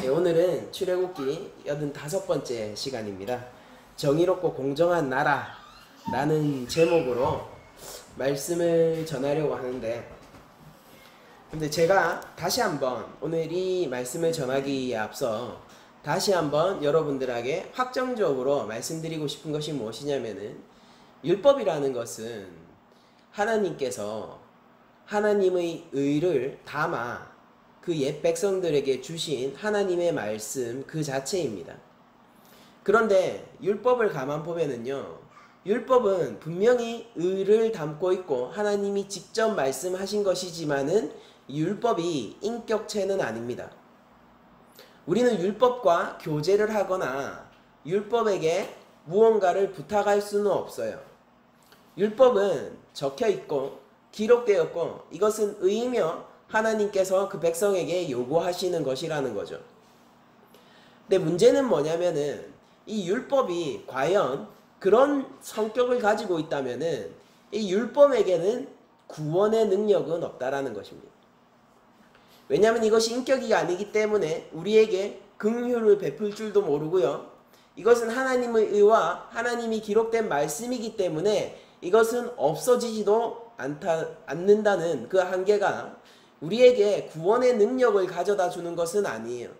오늘은 출애굽기 85번째 시간입니다. 정의롭고 공정한 나라라는 제목으로 말씀을 전하려고 하는데, 근데 제가 다시 한번 오늘 이 말씀을 전하기에 앞서 다시 한번 여러분들에게 확정적으로 말씀드리고 싶은 것이 무엇이냐면은, 율법이라는 것은 하나님께서 하나님의 의를 담아 그 옛 백성들에게 주신 하나님의 말씀 그 자체입니다. 그런데 율법을 가만 보면은요, 율법은 분명히 의를 담고 있고 하나님이 직접 말씀하신 것이지만은 율법이 인격체는 아닙니다. 우리는 율법과 교제를 하거나 율법에게 무언가를 부탁할 수는 없어요. 율법은 적혀 있고 기록되었고 이것은 의이며 하나님께서 그 백성에게 요구하시는 것이라는 거죠. 근데 문제는 뭐냐면은 이 율법이 과연 그런 성격을 가지고 있다면은 이 율법에게는 구원의 능력은 없다라는 것입니다. 왜냐하면 이것이 인격이 아니기 때문에 우리에게 긍휼을 베풀 줄도 모르고요. 이것은 하나님의 의와 하나님이 기록된 말씀이기 때문에 이것은 없어지지도 않는다는 그 한계가 우리에게 구원의 능력을 가져다 주는 것은 아니에요.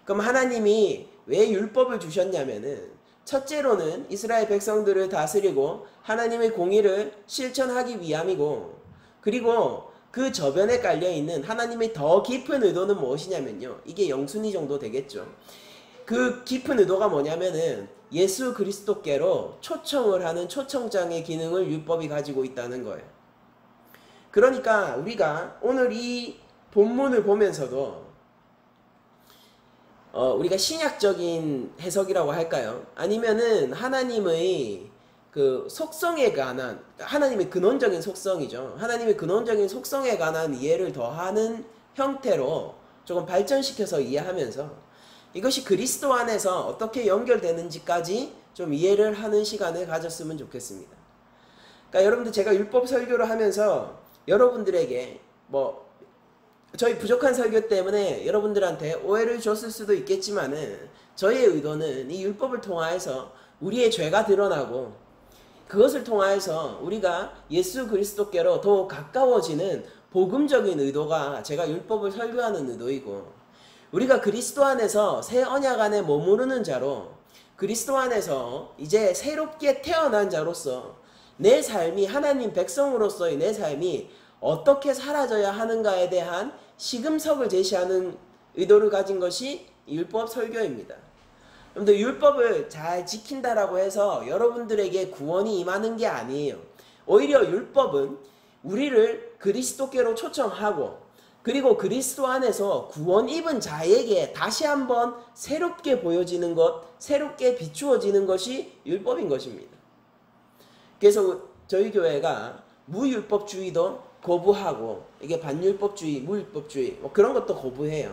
그럼 하나님이 왜 율법을 주셨냐면은, 첫째로는 이스라엘 백성들을 다스리고 하나님의 공의를 실천하기 위함이고, 그리고 그 저변에 깔려있는 하나님의 더 깊은 의도는 무엇이냐면요, 이게 영순위 정도 되겠죠. 그 깊은 의도가 뭐냐면은 예수 그리스도께로 초청을 하는 초청장의 기능을 율법이 가지고 있다는 거예요. 그러니까 우리가 오늘 이 본문을 보면서도 우리가 신약적인 해석이라고 할까요? 아니면은 하나님의 그 속성에 관한, 하나님의 근원적인 속성이죠. 하나님의 근원적인 속성에 관한 이해를 더하는 형태로 조금 발전시켜서 이해하면서 이것이 그리스도 안에서 어떻게 연결되는지까지 좀 이해를 하는 시간을 가졌으면 좋겠습니다. 그러니까 여러분들, 제가 율법 설교를 하면서 여러분들에게 저희 부족한 설교 때문에 여러분들한테 오해를 줬을 수도 있겠지만은, 저희의 의도는 이 율법을 통하여서 우리의 죄가 드러나고 그것을 통하여서 우리가 예수 그리스도께로 더 가까워지는 복음적인 의도가 제가 율법을 설교하는 의도이고, 우리가 그리스도 안에서 새 언약 안에 머무르는 자로, 그리스도 안에서 이제 새롭게 태어난 자로서 내 삶이, 하나님 백성으로서의 내 삶이 어떻게 사라져야 하는가에 대한 시금석을 제시하는 의도를 가진 것이 율법 설교입니다. 그런데 율법을 잘 지킨다라고 해서 여러분들에게 구원이 임하는 게 아니에요. 오히려 율법은 우리를 그리스도께로 초청하고, 그리고 그리스도 안에서 구원 입은 자에게 다시 한번 새롭게 보여지는 것, 새롭게 비추어지는 것이 율법인 것입니다. 그래서 저희 교회가 무율법주의도 거부하고, 이게 반율법주의, 무율법주의 그런 것도 거부해요.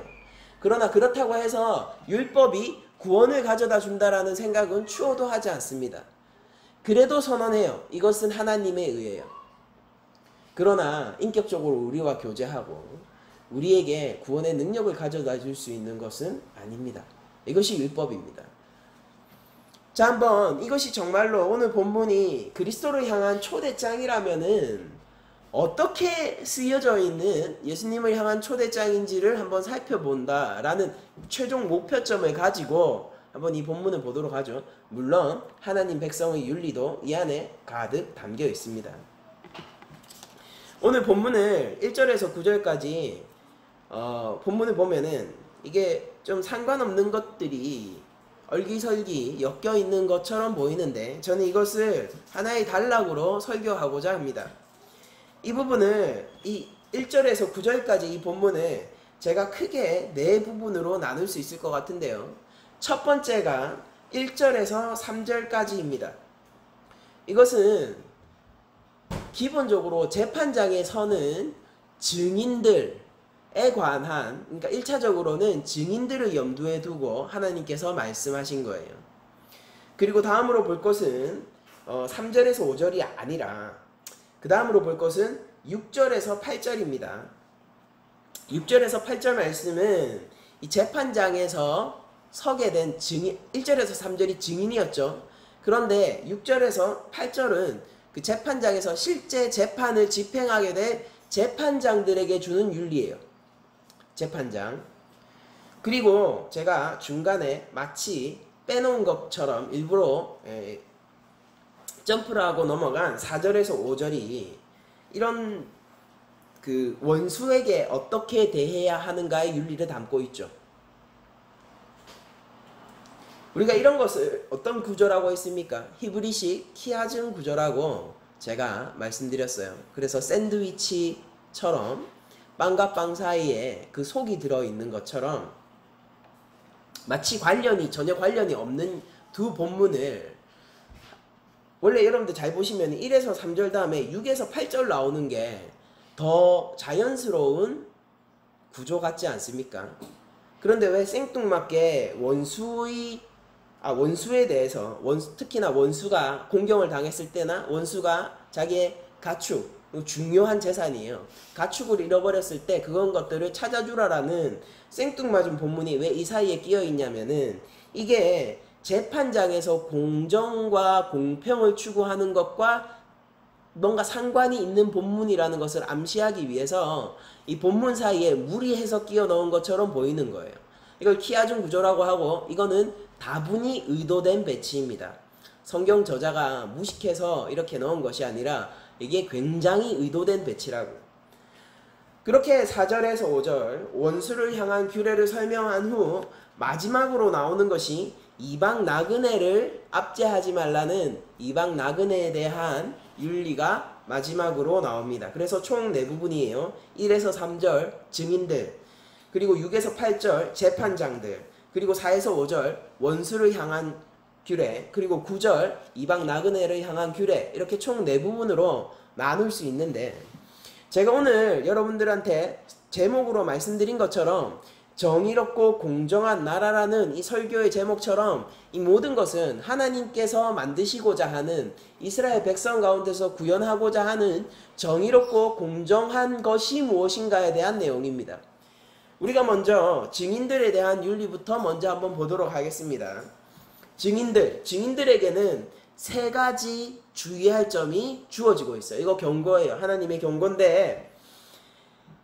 그러나 그렇다고 해서 율법이 구원을 가져다 준다라는 생각은 추호도 하지 않습니다. 그래도 선언해요. 이것은 하나님의 의예요. 그러나 인격적으로 우리와 교제하고 우리에게 구원의 능력을 가져다 줄 수 있는 것은 아닙니다. 이것이 율법입니다. 자, 한번 이것이 정말로 오늘 본문이 그리스도를 향한 초대장이라면은 어떻게 쓰여져 있는 예수님을 향한 초대장인지를 한번 살펴본다라는 최종 목표점을 가지고 한번 이 본문을 보도록 하죠. 물론 하나님 백성의 윤리도 이 안에 가득 담겨 있습니다. 오늘 본문을 1절에서 9절까지 본문을 보면은 이게 좀 상관없는 것들이 얼기설기 엮여 있는 것처럼 보이는데, 저는 이것을 하나의 단락으로 설교하고자 합니다. 이 부분을, 이 1절에서 9절까지 이 본문을 제가 크게 4부분으로 나눌 수 있을 것 같은데요. 첫 번째가 1절에서 3절까지입니다. 이것은 기본적으로 재판장에 서는 증인들에 관한, 그러니까 1차적으로는 증인들을 염두에 두고 하나님께서 말씀하신 거예요. 그리고 다음으로 볼 것은 3절에서 5절이 아니라 그 다음으로 볼 것은 6절에서 8절입니다. 6절에서 8절 말씀은 이 재판장에서 서게 된 증인, 1절에서 3절이 증인이었죠. 그런데 6절에서 8절은 그 재판장에서 실제 재판을 집행하게 된 재판장들에게 주는 윤리예요. 재판장. 그리고 제가 중간에 마치 빼놓은 것처럼 일부러 점프를 하고 넘어간 4절에서 5절이 이런 그 원수에게 어떻게 대해야 하는가의 윤리를 담고 있죠. 우리가 이런 것을 어떤 구조라고 했습니까? 히브리식 키아즘 구조라고 제가 말씀드렸어요. 그래서 샌드위치처럼 빵과 빵 사이에 그 속이 들어있는 것처럼 마치 전혀 관련이 없는 두 본문을 원래 여러분들 잘 보시면 1에서 3절 다음에 6에서 8절 나오는 게 더 자연스러운 구조 같지 않습니까? 그런데 왜 생뚱맞게 원수에 대해서 특히나 원수가 공경을 당했을 때나 원수가 자기의 가축, 중요한 재산이에요. 가축을 잃어버렸을 때 그런 것들을 찾아주라라는 생뚱맞은 본문이 왜 이 사이에 끼어 있냐면은 이게 재판장에서 공정과 공평을 추구하는 것과 뭔가 상관이 있는 본문이라는 것을 암시하기 위해서 이 본문 사이에 무리해서 끼워 넣은 것처럼 보이는 거예요. 이걸 키아준 구조라고 하고 이거는 다분히 의도된 배치입니다. 성경 저자가 무식해서 이렇게 넣은 것이 아니라 이게 굉장히 의도된 배치라고. 그렇게 4절에서 5절 원수를 향한 규례를 설명한 후 마지막으로 나오는 것이 이방 나그네를 압제하지 말라는 이방 나그네에 대한 윤리가 마지막으로 나옵니다. 그래서 총 4부분이에요. 1에서 3절 증인들, 그리고 6에서 8절 재판장들, 그리고 4에서 5절 원수를 향한 규례, 그리고 9절 이방 나그네를 향한 규례, 이렇게 총 4부분으로 나눌 수 있는데 제가 오늘 여러분들한테 제목으로 말씀드린 것처럼 정의롭고 공정한 나라라는 이 설교의 제목처럼 이 모든 것은 하나님께서 만드시고자 하는 이스라엘 백성 가운데서 구현하고자 하는 정의롭고 공정한 것이 무엇인가에 대한 내용입니다. 우리가 먼저 증인들에 대한 윤리부터 먼저 한번 보도록 하겠습니다. 증인들에게는 3가지 주의할 점이 주어지고 있어요. 이거 경고예요. 하나님의 경고인데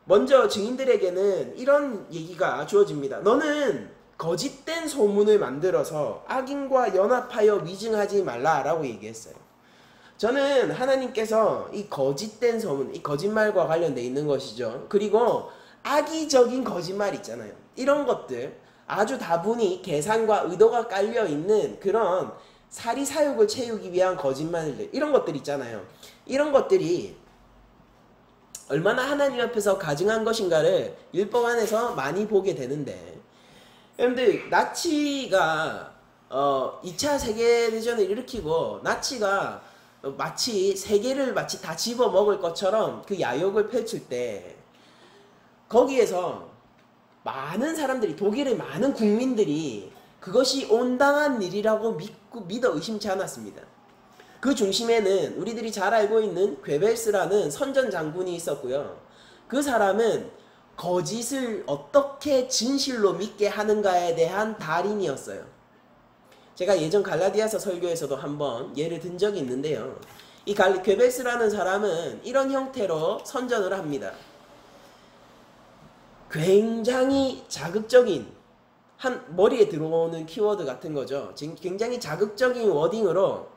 먼저 증인들에게는 이런 얘기가 주어집니다. 너는 거짓된 소문을 만들어서 악인과 연합하여 위증하지 말라라고 얘기했어요. 저는 하나님께서 이 거짓된 소문, 이 거짓말과 관련되어 있는 것이죠. 그리고 악의적인 거짓말 있잖아요. 이런 것들 아주 다분히 계산과 의도가 깔려있는 그런 사리사욕을 채우기 위한 거짓말들, 이런 것들 있잖아요. 이런 것들이 얼마나 하나님 앞에서 가증한 것인가를 율법 안에서 많이 보게 되는데, 여러분들 나치가 2차 세계대전을 일으키고 나치가 마치 세계를 마치 다 집어먹을 것처럼 그 야욕을 펼칠 때 거기에서 많은 사람들이, 독일의 많은 국민들이 그것이 온당한 일이라고 믿어 의심치 않았습니다. 그 중심에는 우리들이 잘 알고 있는 괴벨스라는 선전 장군이 있었고요. 그 사람은 거짓을 어떻게 진실로 믿게 하는가에 대한 달인이었어요. 제가 예전 갈라디아서 설교에서도 한번 예를 든 적이 있는데요. 이 괴벨스라는 사람은 이런 형태로 선전을 합니다. 굉장히 자극적인, 머리에 들어오는 키워드 같은 거죠. 굉장히 자극적인 워딩으로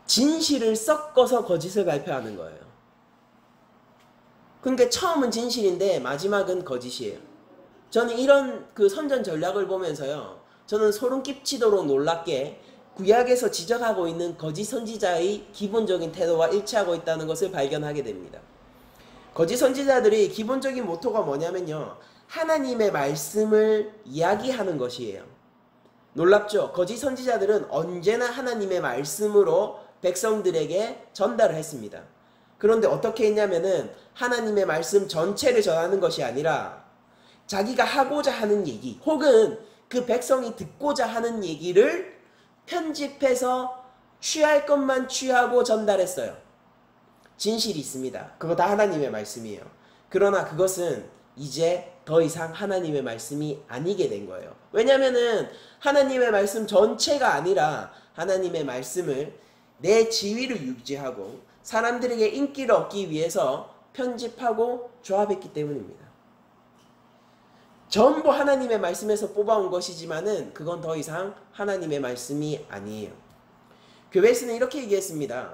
진실을 섞어서 거짓을 발표하는 거예요. 그러니까 처음은 진실인데 마지막은 거짓이에요. 저는 이런 그 선전 전략을 보면서요, 저는 소름 끼치도록 놀랍게 구약에서 지적하고 있는 거짓 선지자의 기본적인 태도와 일치하고 있다는 것을 발견하게 됩니다. 거짓 선지자들이 기본적인 모토가 뭐냐면요, 하나님의 말씀을 이야기하는 것이에요. 놀랍죠? 거짓 선지자들은 언제나 하나님의 말씀으로 백성들에게 전달을 했습니다. 그런데 어떻게 했냐면은 하나님의 말씀 전체를 전하는 것이 아니라 자기가 하고자 하는 얘기, 혹은 그 백성이 듣고자 하는 얘기를 편집해서 취할 것만 취하고 전달했어요. 진실이 있습니다. 그거 다 하나님의 말씀이에요. 그러나 그것은 이제 더 이상 하나님의 말씀이 아니게 된 거예요. 왜냐면은 하나님의 말씀 전체가 아니라 하나님의 말씀을 내 지위를 유지하고 사람들에게 인기를 얻기 위해서 편집하고 조합했기 때문입니다. 전부 하나님의 말씀에서 뽑아온 것이지만은 그건 더 이상 하나님의 말씀이 아니에요. 교회에서는 이렇게 얘기했습니다.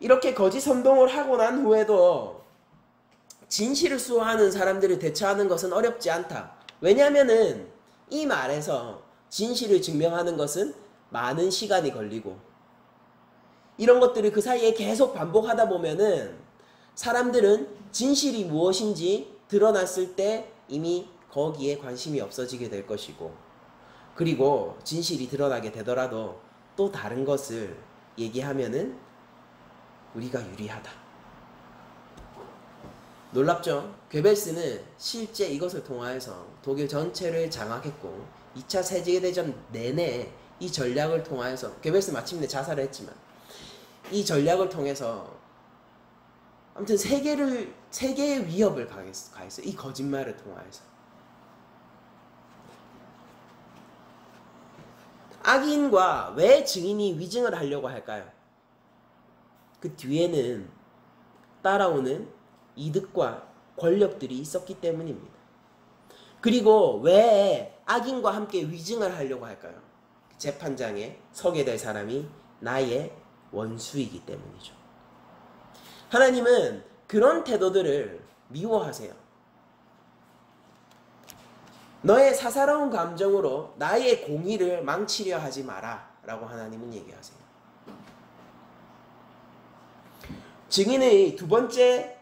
이렇게 거짓 선동을 하고 난 후에도 진실을 수호하는 사람들을 대처하는 것은 어렵지 않다. 왜냐하면은 이 말에서 진실을 증명하는 것은 많은 시간이 걸리고 이런 것들을 그 사이에 계속 반복하다 보면은 사람들은 진실이 무엇인지 드러났을 때 이미 거기에 관심이 없어지게 될 것이고, 그리고 진실이 드러나게 되더라도 또 다른 것을 얘기하면은 우리가 유리하다. 놀랍죠? 괴벨스는 실제 이것을 통하여서 독일 전체를 장악했고 2차 세계대전 내내 이 전략을 통하여서, 괴벨스 마침내 자살을 했지만 이 전략을 통해서 아무튼 세계의 위협을 가했어요. 이 거짓말을 통하여서. 악인과 왜 증인이 위증을 하려고 할까요? 그 뒤에는 따라오는 이득과 권력들이 있었기 때문입니다. 그리고 왜 악인과 함께 위증을 하려고 할까요? 재판장에 서게 될 사람이 나의 원수이기 때문이죠. 하나님은 그런 태도들을 미워하세요. 너의 사사로운 감정으로 나의 공의를 망치려 하지 마라 라고 하나님은 얘기하세요. 증인의 두 번째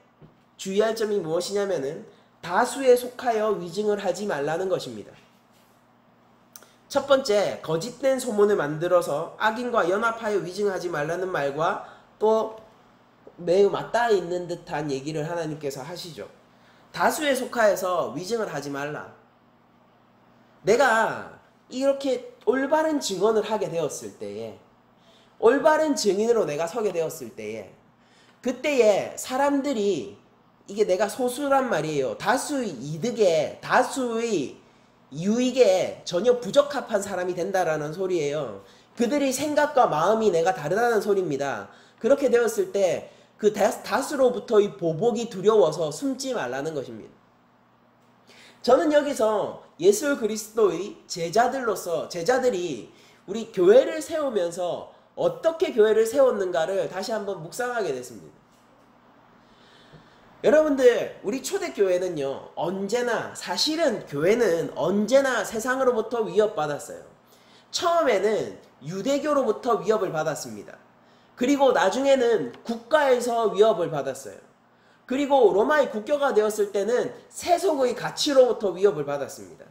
주의할 점이 무엇이냐면은 다수에 속하여 위증을 하지 말라는 것입니다. 첫 번째, 거짓된 소문을 만들어서 악인과 연합하여 위증하지 말라는 말과 또 매우 맞닿아 있는 듯한 얘기를 하나님께서 하시죠. 다수에 속하여서 위증을 하지 말라. 내가 이렇게 올바른 증언을 하게 되었을 때에, 올바른 증인으로 내가 서게 되었을 때에, 그때에 사람들이, 이게 내가 소수란 말이에요. 다수의 이득에, 다수의 유익에 전혀 부적합한 사람이 된다라는 소리예요. 그들의 생각과 마음이 내가 다르다는 소리입니다. 그렇게 되었을 때 그 다수로부터의 보복이 두려워서 숨지 말라는 것입니다. 저는 여기서 예수 그리스도의 제자들로서, 제자들이 우리 교회를 세우면서 어떻게 교회를 세웠는가를 다시 한번 묵상하게 됐습니다. 여러분들, 우리 초대교회는요, 언제나, 사실은 교회는 언제나 세상으로부터 위협받았어요. 처음에는 유대교로부터 위협을 받았습니다. 그리고 나중에는 국가에서 위협을 받았어요. 그리고 로마의 국교가 되었을 때는 세속의 가치로부터 위협을 받았습니다.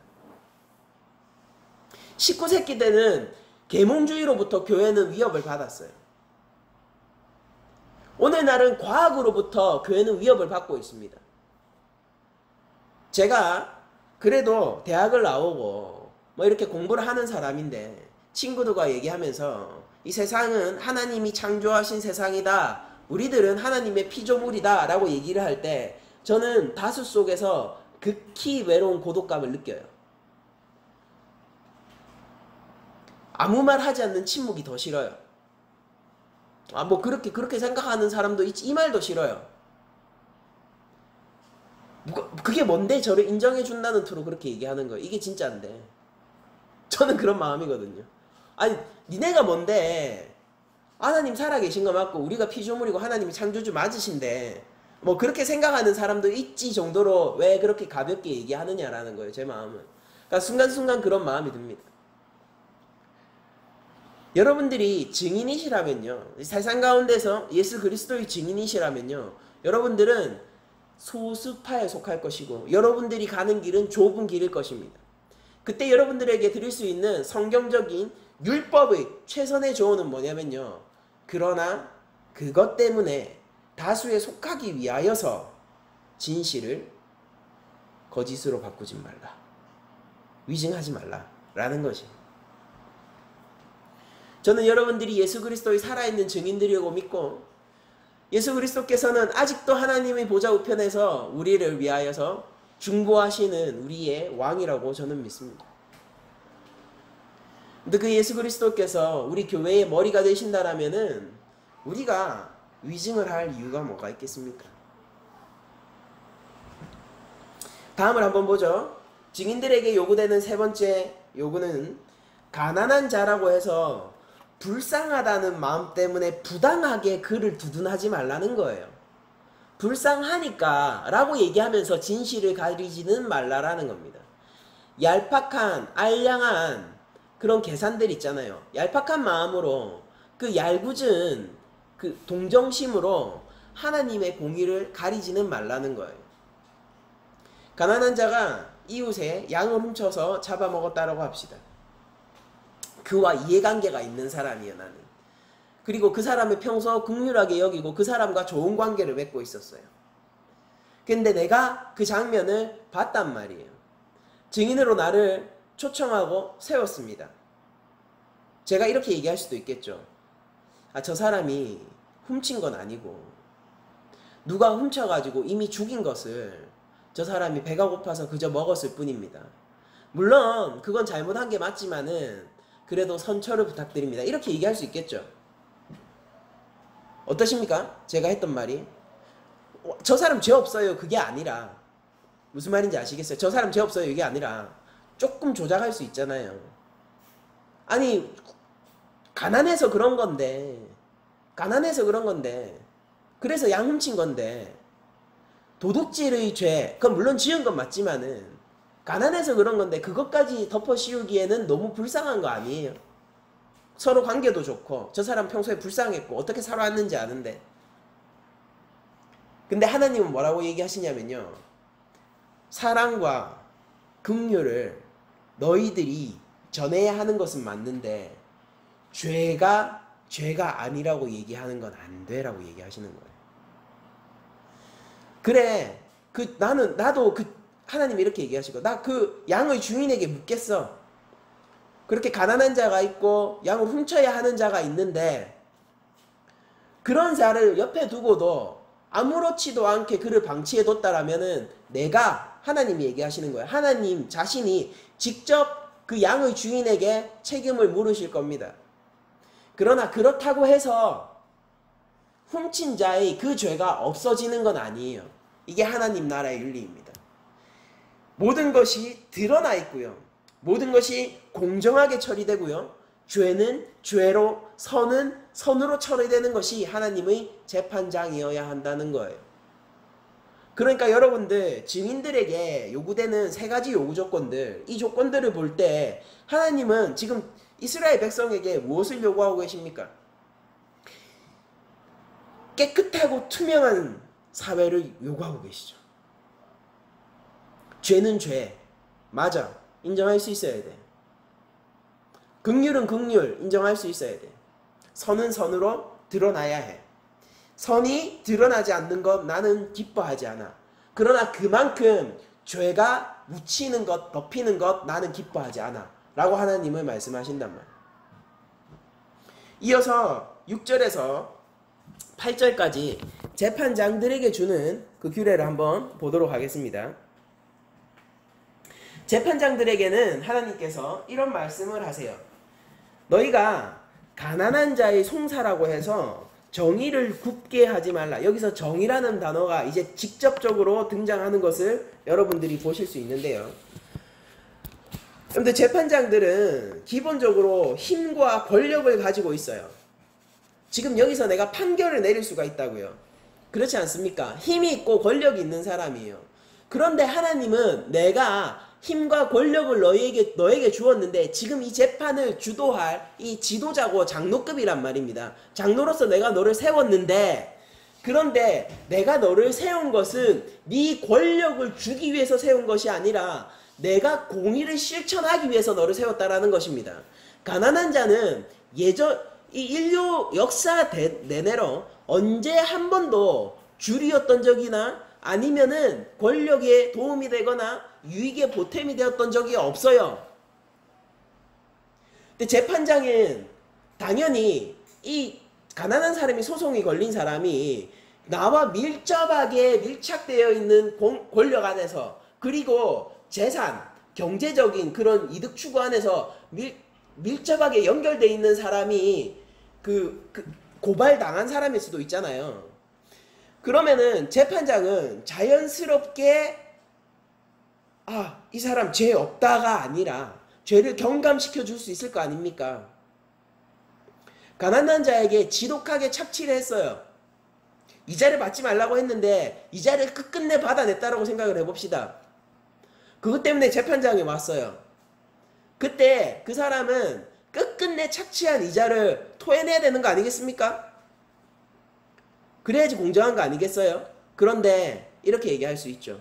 19세기 때는 계몽주의로부터 교회는 위협을 받았어요. 오늘날은 과학으로부터 교회는 위협을 받고 있습니다. 제가 그래도 대학을 나오고 뭐 이렇게 공부를 하는 사람인데 친구들과 얘기하면서 이 세상은 하나님이 창조하신 세상이다. 우리들은 하나님의 피조물이다 라고 얘기를 할 때 저는 다수 속에서 극히 외로운 고독감을 느껴요. 아무 말 하지 않는 침묵이 더 싫어요. 뭐 그렇게 생각하는 사람도 있지, 이 말도 싫어요. 그게 뭔데 저를 인정해 준다는 투로 그렇게 얘기하는 거예요. 이게 진짜인데. 저는 그런 마음이거든요. 아니, 니네가 뭔데, 하나님 살아계신 거 맞고 우리가 피조물이고 하나님이 창조주 맞으신데 뭐 그렇게 생각하는 사람도 있지 정도로 왜 그렇게 가볍게 얘기하느냐라는 거예요. 제 마음은. 그러니까 순간순간 그런 마음이 듭니다. 여러분들이 증인이시라면요, 세상 가운데서 예수 그리스도의 증인이시라면요, 여러분들은 소수파에 속할 것이고 여러분들이 가는 길은 좁은 길일 것입니다. 그때 여러분들에게 드릴 수 있는 성경적인 율법의 최선의 조언은 뭐냐면요, 그러나 그것 때문에 다수에 속하기 위하여서 진실을 거짓으로 바꾸지 말라, 위증하지 말라 라는 것입니다. 저는 여러분들이 예수 그리스도의 살아있는 증인들이라고 믿고, 예수 그리스도께서는 아직도 하나님의 보좌 우편에서 우리를 위하여서 중보하시는 우리의 왕이라고 저는 믿습니다. 근데 그 예수 그리스도께서 우리 교회의 머리가 되신다라면은 우리가 위증을 할 이유가 뭐가 있겠습니까? 다음을 한번 보죠. 증인들에게 요구되는 세 번째 요구는 가난한 자라고 해서 불쌍하다는 마음 때문에 부당하게 그를 두둔하지 말라는 거예요. 불쌍하니까 라고 얘기하면서 진실을 가리지는 말라라는 겁니다. 얄팍한 알량한 그런 계산들 있잖아요. 얄팍한 마음으로 그 얄궂은 그 동정심으로 하나님의 공의를 가리지는 말라는 거예요. 가난한 자가 이웃의 양을 훔쳐서 잡아먹었다라고 합시다. 그와 이해관계가 있는 사람이에요, 나는. 그리고 그 사람을 평소 긍휼하게 여기고 그 사람과 좋은 관계를 맺고 있었어요. 근데 내가 그 장면을 봤단 말이에요. 증인으로 나를 초청하고 세웠습니다. 제가 이렇게 얘기할 수도 있겠죠. 아, 저 사람이 훔친 건 아니고 누가 훔쳐가지고 이미 죽인 것을 저 사람이 배가 고파서 그저 먹었을 뿐입니다. 물론 그건 잘못한 게 맞지만은 그래도 선처를 부탁드립니다. 이렇게 얘기할 수 있겠죠. 어떠십니까? 제가 했던 말이 저 사람 죄 없어요 그게 아니라, 무슨 말인지 아시겠어요? 저 사람 죄 없어요 이게 아니라 조금 조작할 수 있잖아요. 아니 가난해서 그런 건데 그래서 양 훔친 건데 도둑질의 죄, 그건 물론 지은 건 맞지만은 가난해서 그런 건데 그것까지 덮어 씌우기에는 너무 불쌍한 거 아니에요? 서로 관계도 좋고 저 사람 평소에 불쌍했고 어떻게 살아왔는지 아는데. 근데 하나님은 뭐라고 얘기하시냐면요, 사랑과 긍휼을 너희들이 전해야 하는 것은 맞는데 죄가 아니라고 얘기하는 건 안 돼라고 얘기하시는 거예요. 그래, 나도 하나님이 이렇게 얘기하시고, 나 그 양의 주인에게 묻겠어. 그렇게 가난한 자가 있고 양을 훔쳐야 하는 자가 있는데 그런 자를 옆에 두고도 아무렇지도 않게 그를 방치해뒀다라면은 내가, 하나님이 얘기하시는 거예요. 하나님 자신이 직접 그 양의 주인에게 책임을 물으실 겁니다. 그러나 그렇다고 해서 훔친 자의 그 죄가 없어지는 건 아니에요. 이게 하나님 나라의 윤리입니다. 모든 것이 드러나 있고요. 모든 것이 공정하게 처리되고요. 죄는 죄로, 선은 선으로 처리되는 것이 하나님의 재판장이어야 한다는 거예요. 그러니까 여러분들, 증인들에게 요구되는 세 가지 요구 조건들, 이 조건들을 볼 때 하나님은 지금 이스라엘 백성에게 무엇을 요구하고 계십니까? 깨끗하고 투명한 사회를 요구하고 계시죠. 죄는 죄, 맞아, 인정할 수 있어야 돼. 긍휼은 긍휼, 인정할 수 있어야 돼. 선은 선으로 드러나야 해. 선이 드러나지 않는 것 나는 기뻐하지 않아. 그러나 그만큼 죄가 묻히는 것, 덮이는 것 나는 기뻐하지 않아 라고 하나님은 말씀하신단 말이에요. 이어서 6절에서 8절까지 재판장들에게 주는 그 규례를 한번 보도록 하겠습니다. 재판장들에게는 하나님께서 이런 말씀을 하세요. 너희가 가난한 자의 송사라고 해서 정의를 굽게 하지 말라. 여기서 정의라는 단어가 이제 직접적으로 등장하는 것을 여러분들이 보실 수 있는데요. 그런데 재판장들은 기본적으로 힘과 권력을 가지고 있어요. 지금 여기서 내가 판결을 내릴 수가 있다고요. 그렇지 않습니까? 힘이 있고 권력이 있는 사람이에요. 그런데 하나님은 내가 힘과 권력을 너에게 주었는데 지금 이 재판을 주도할 이 지도자고 장로급이란 말입니다. 장로로서 내가 너를 세웠는데, 그런데 내가 너를 세운 것은 네 권력을 주기 위해서 세운 것이 아니라 내가 공의를 실천하기 위해서 너를 세웠다라는 것입니다. 가난한 자는 이 인류 역사 내내로 언제 한 번도 줄이었던 적이나 아니면은 권력에 도움이 되거나 유익에 보탬이 되었던 적이 없어요. 근데 재판장은 당연히 이 가난한 사람이, 소송이 걸린 사람이 나와 밀접하게 밀착되어 있는 권력 안에서 그리고 재산, 경제적인 그런 이득 추구 안에서 밀접하게 연결돼 있는 사람이 고발당한 사람일 수도 있잖아요. 그러면은 재판장은 자연스럽게 이 사람 죄 없다가 아니라 죄를 경감시켜 줄 수 있을 거 아닙니까? 가난한 자에게 지독하게 착취를 했어요. 이자를 받지 말라고 했는데 이자를 끝끝내 받아냈다라고 생각을 해봅시다. 그것 때문에 재판장이 왔어요. 그때 그 사람은 끝끝내 착취한 이자를 토해내야 되는 거 아니겠습니까? 그래야지 공정한 거 아니겠어요? 그런데 이렇게 얘기할 수 있죠.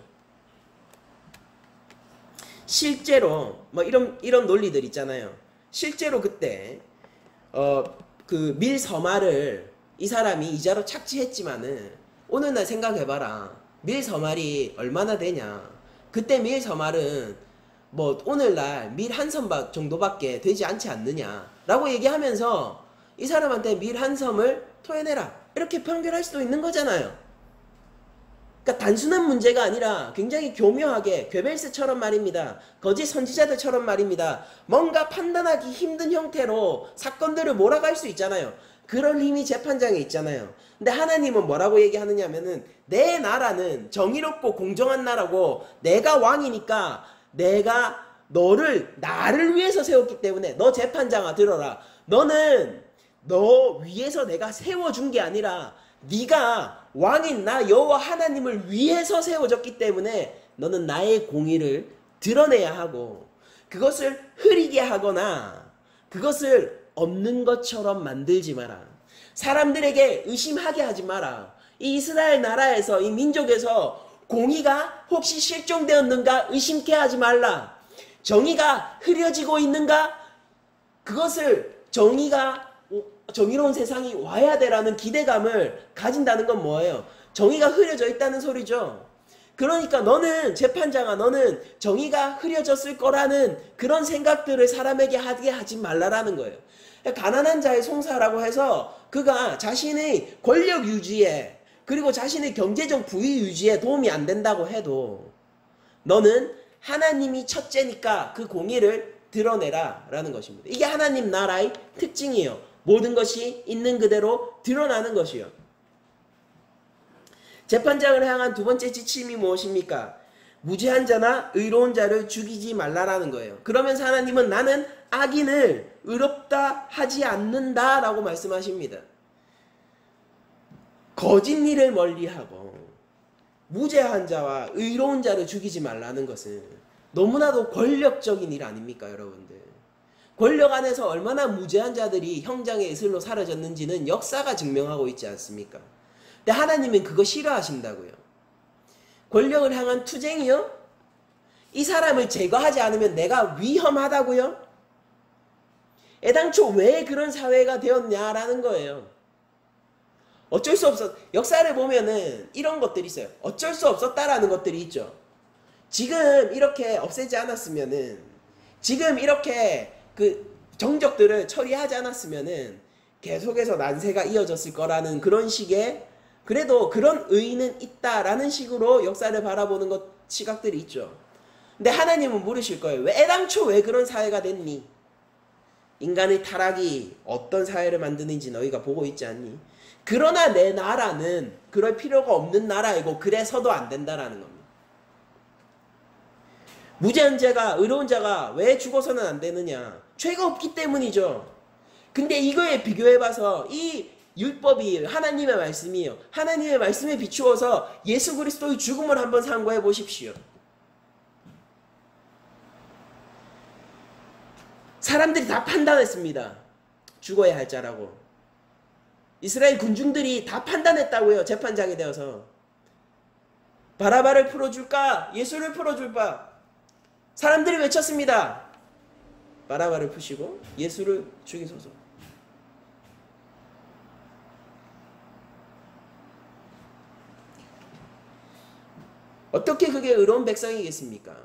실제로 뭐 이런 논리들 있잖아요. 실제로 그때 그 밀서말을 이 사람이 이자로 착취했지만은 오늘날 생각해봐라. 밀서말이 얼마나 되냐. 그때 밀서말은 뭐 오늘날 밀 한 섬 정도밖에 되지 않지 않느냐 라고 얘기하면서 이 사람한테 밀 한 섬을 토해내라 이렇게 판결할 수도 있는 거잖아요. 그러니까 단순한 문제가 아니라 굉장히 교묘하게 괴벨스처럼 말입니다. 거짓 선지자들처럼 말입니다. 뭔가 판단하기 힘든 형태로 사건들을 몰아갈 수 있잖아요. 그럴 힘이 재판장에 있잖아요. 근데 하나님은 뭐라고 얘기하느냐면은 내 나라는 정의롭고 공정한 나라고 내가 왕이니까 내가 나를 위해서 세웠기 때문에 너 재판장아 들어라. 너는 너 위해서 내가 세워준 게 아니라 네가 왕인 나 여호와 하나님을 위해서 세워졌기 때문에 너는 나의 공의를 드러내야 하고 그것을 흐리게 하거나 그것을 없는 것처럼 만들지 마라. 사람들에게 의심하게 하지 마라. 이 이스라엘 나라에서 이 민족에서 공의가 혹시 실종되었는가 의심케 하지 말라. 정의가 흐려지고 있는가 그것을 정의로운 세상이 와야 되라는 기대감을 가진다는 건 뭐예요? 정의가 흐려져 있다는 소리죠. 그러니까 너는 재판장아 너는 정의가 흐려졌을 거라는 그런 생각들을 사람에게 하게 하지 말라라는 거예요. 가난한 자의 송사라고 해서 그가 자신의 권력 유지에 그리고 자신의 경제적 부위 유지에 도움이 안 된다고 해도 너는 하나님이 첫째니까 그 공의를 드러내라 라는 것입니다. 이게 하나님 나라의 특징이에요. 모든 것이 있는 그대로 드러나는 것이요. 재판장을 향한 두 번째 지침이 무엇입니까? 무죄한 자나 의로운 자를 죽이지 말라라는 거예요. 그러면서 하나님은 나는 악인을 의롭다 하지 않는다 라고 말씀하십니다. 거짓 일을 멀리하고 무죄한 자와 의로운 자를 죽이지 말라는 것은 너무나도 권력적인 일 아닙니까 여러분들? 권력 안에서 얼마나 무죄한 자들이 형장의 이슬로 사라졌는지는 역사가 증명하고 있지 않습니까? 근데 하나님은 그거 싫어하신다고요. 권력을 향한 투쟁이요? 이 사람을 제거하지 않으면 내가 위험하다고요? 애당초 왜 그런 사회가 되었냐라는 거예요. 어쩔 수 없었, 역사를 보면은 이런 것들이 있어요. 어쩔 수 없었다라는 것들이 있죠. 지금 이렇게 없애지 않았으면은, 지금 이렇게 그 정적들을 처리하지 않았으면은 계속해서 난세가 이어졌을 거라는 그런 식의, 그래도 그런 의의는 있다라는 식으로 역사를 바라보는 시각들이 있죠. 근데 하나님은 물으실 거예요. 애당초 왜 그런 사회가 됐니? 인간의 타락이 어떤 사회를 만드는지 너희가 보고 있지 않니? 그러나 내 나라는 그럴 필요가 없는 나라이고 그래서도 안 된다라는 겁니다. 무죄한 자가 의로운 자가 왜 죽어서는 안 되느냐? 죄가 없기 때문이죠. 근데 이거에 비교해봐서 이 율법이 하나님의 말씀이에요. 하나님의 말씀에 비추어서 예수 그리스도의 죽음을 한번 상고해 보십시오. 사람들이 다 판단했습니다. 죽어야 할 자라고. 이스라엘 군중들이 다 판단했다고요. 재판장이 되어서. 바라바를 풀어줄까? 예수를 풀어줄까? 사람들이 외쳤습니다. 바라바를 푸시고 예수를 죽이소서. 어떻게 그게 의로운 백성이겠습니까?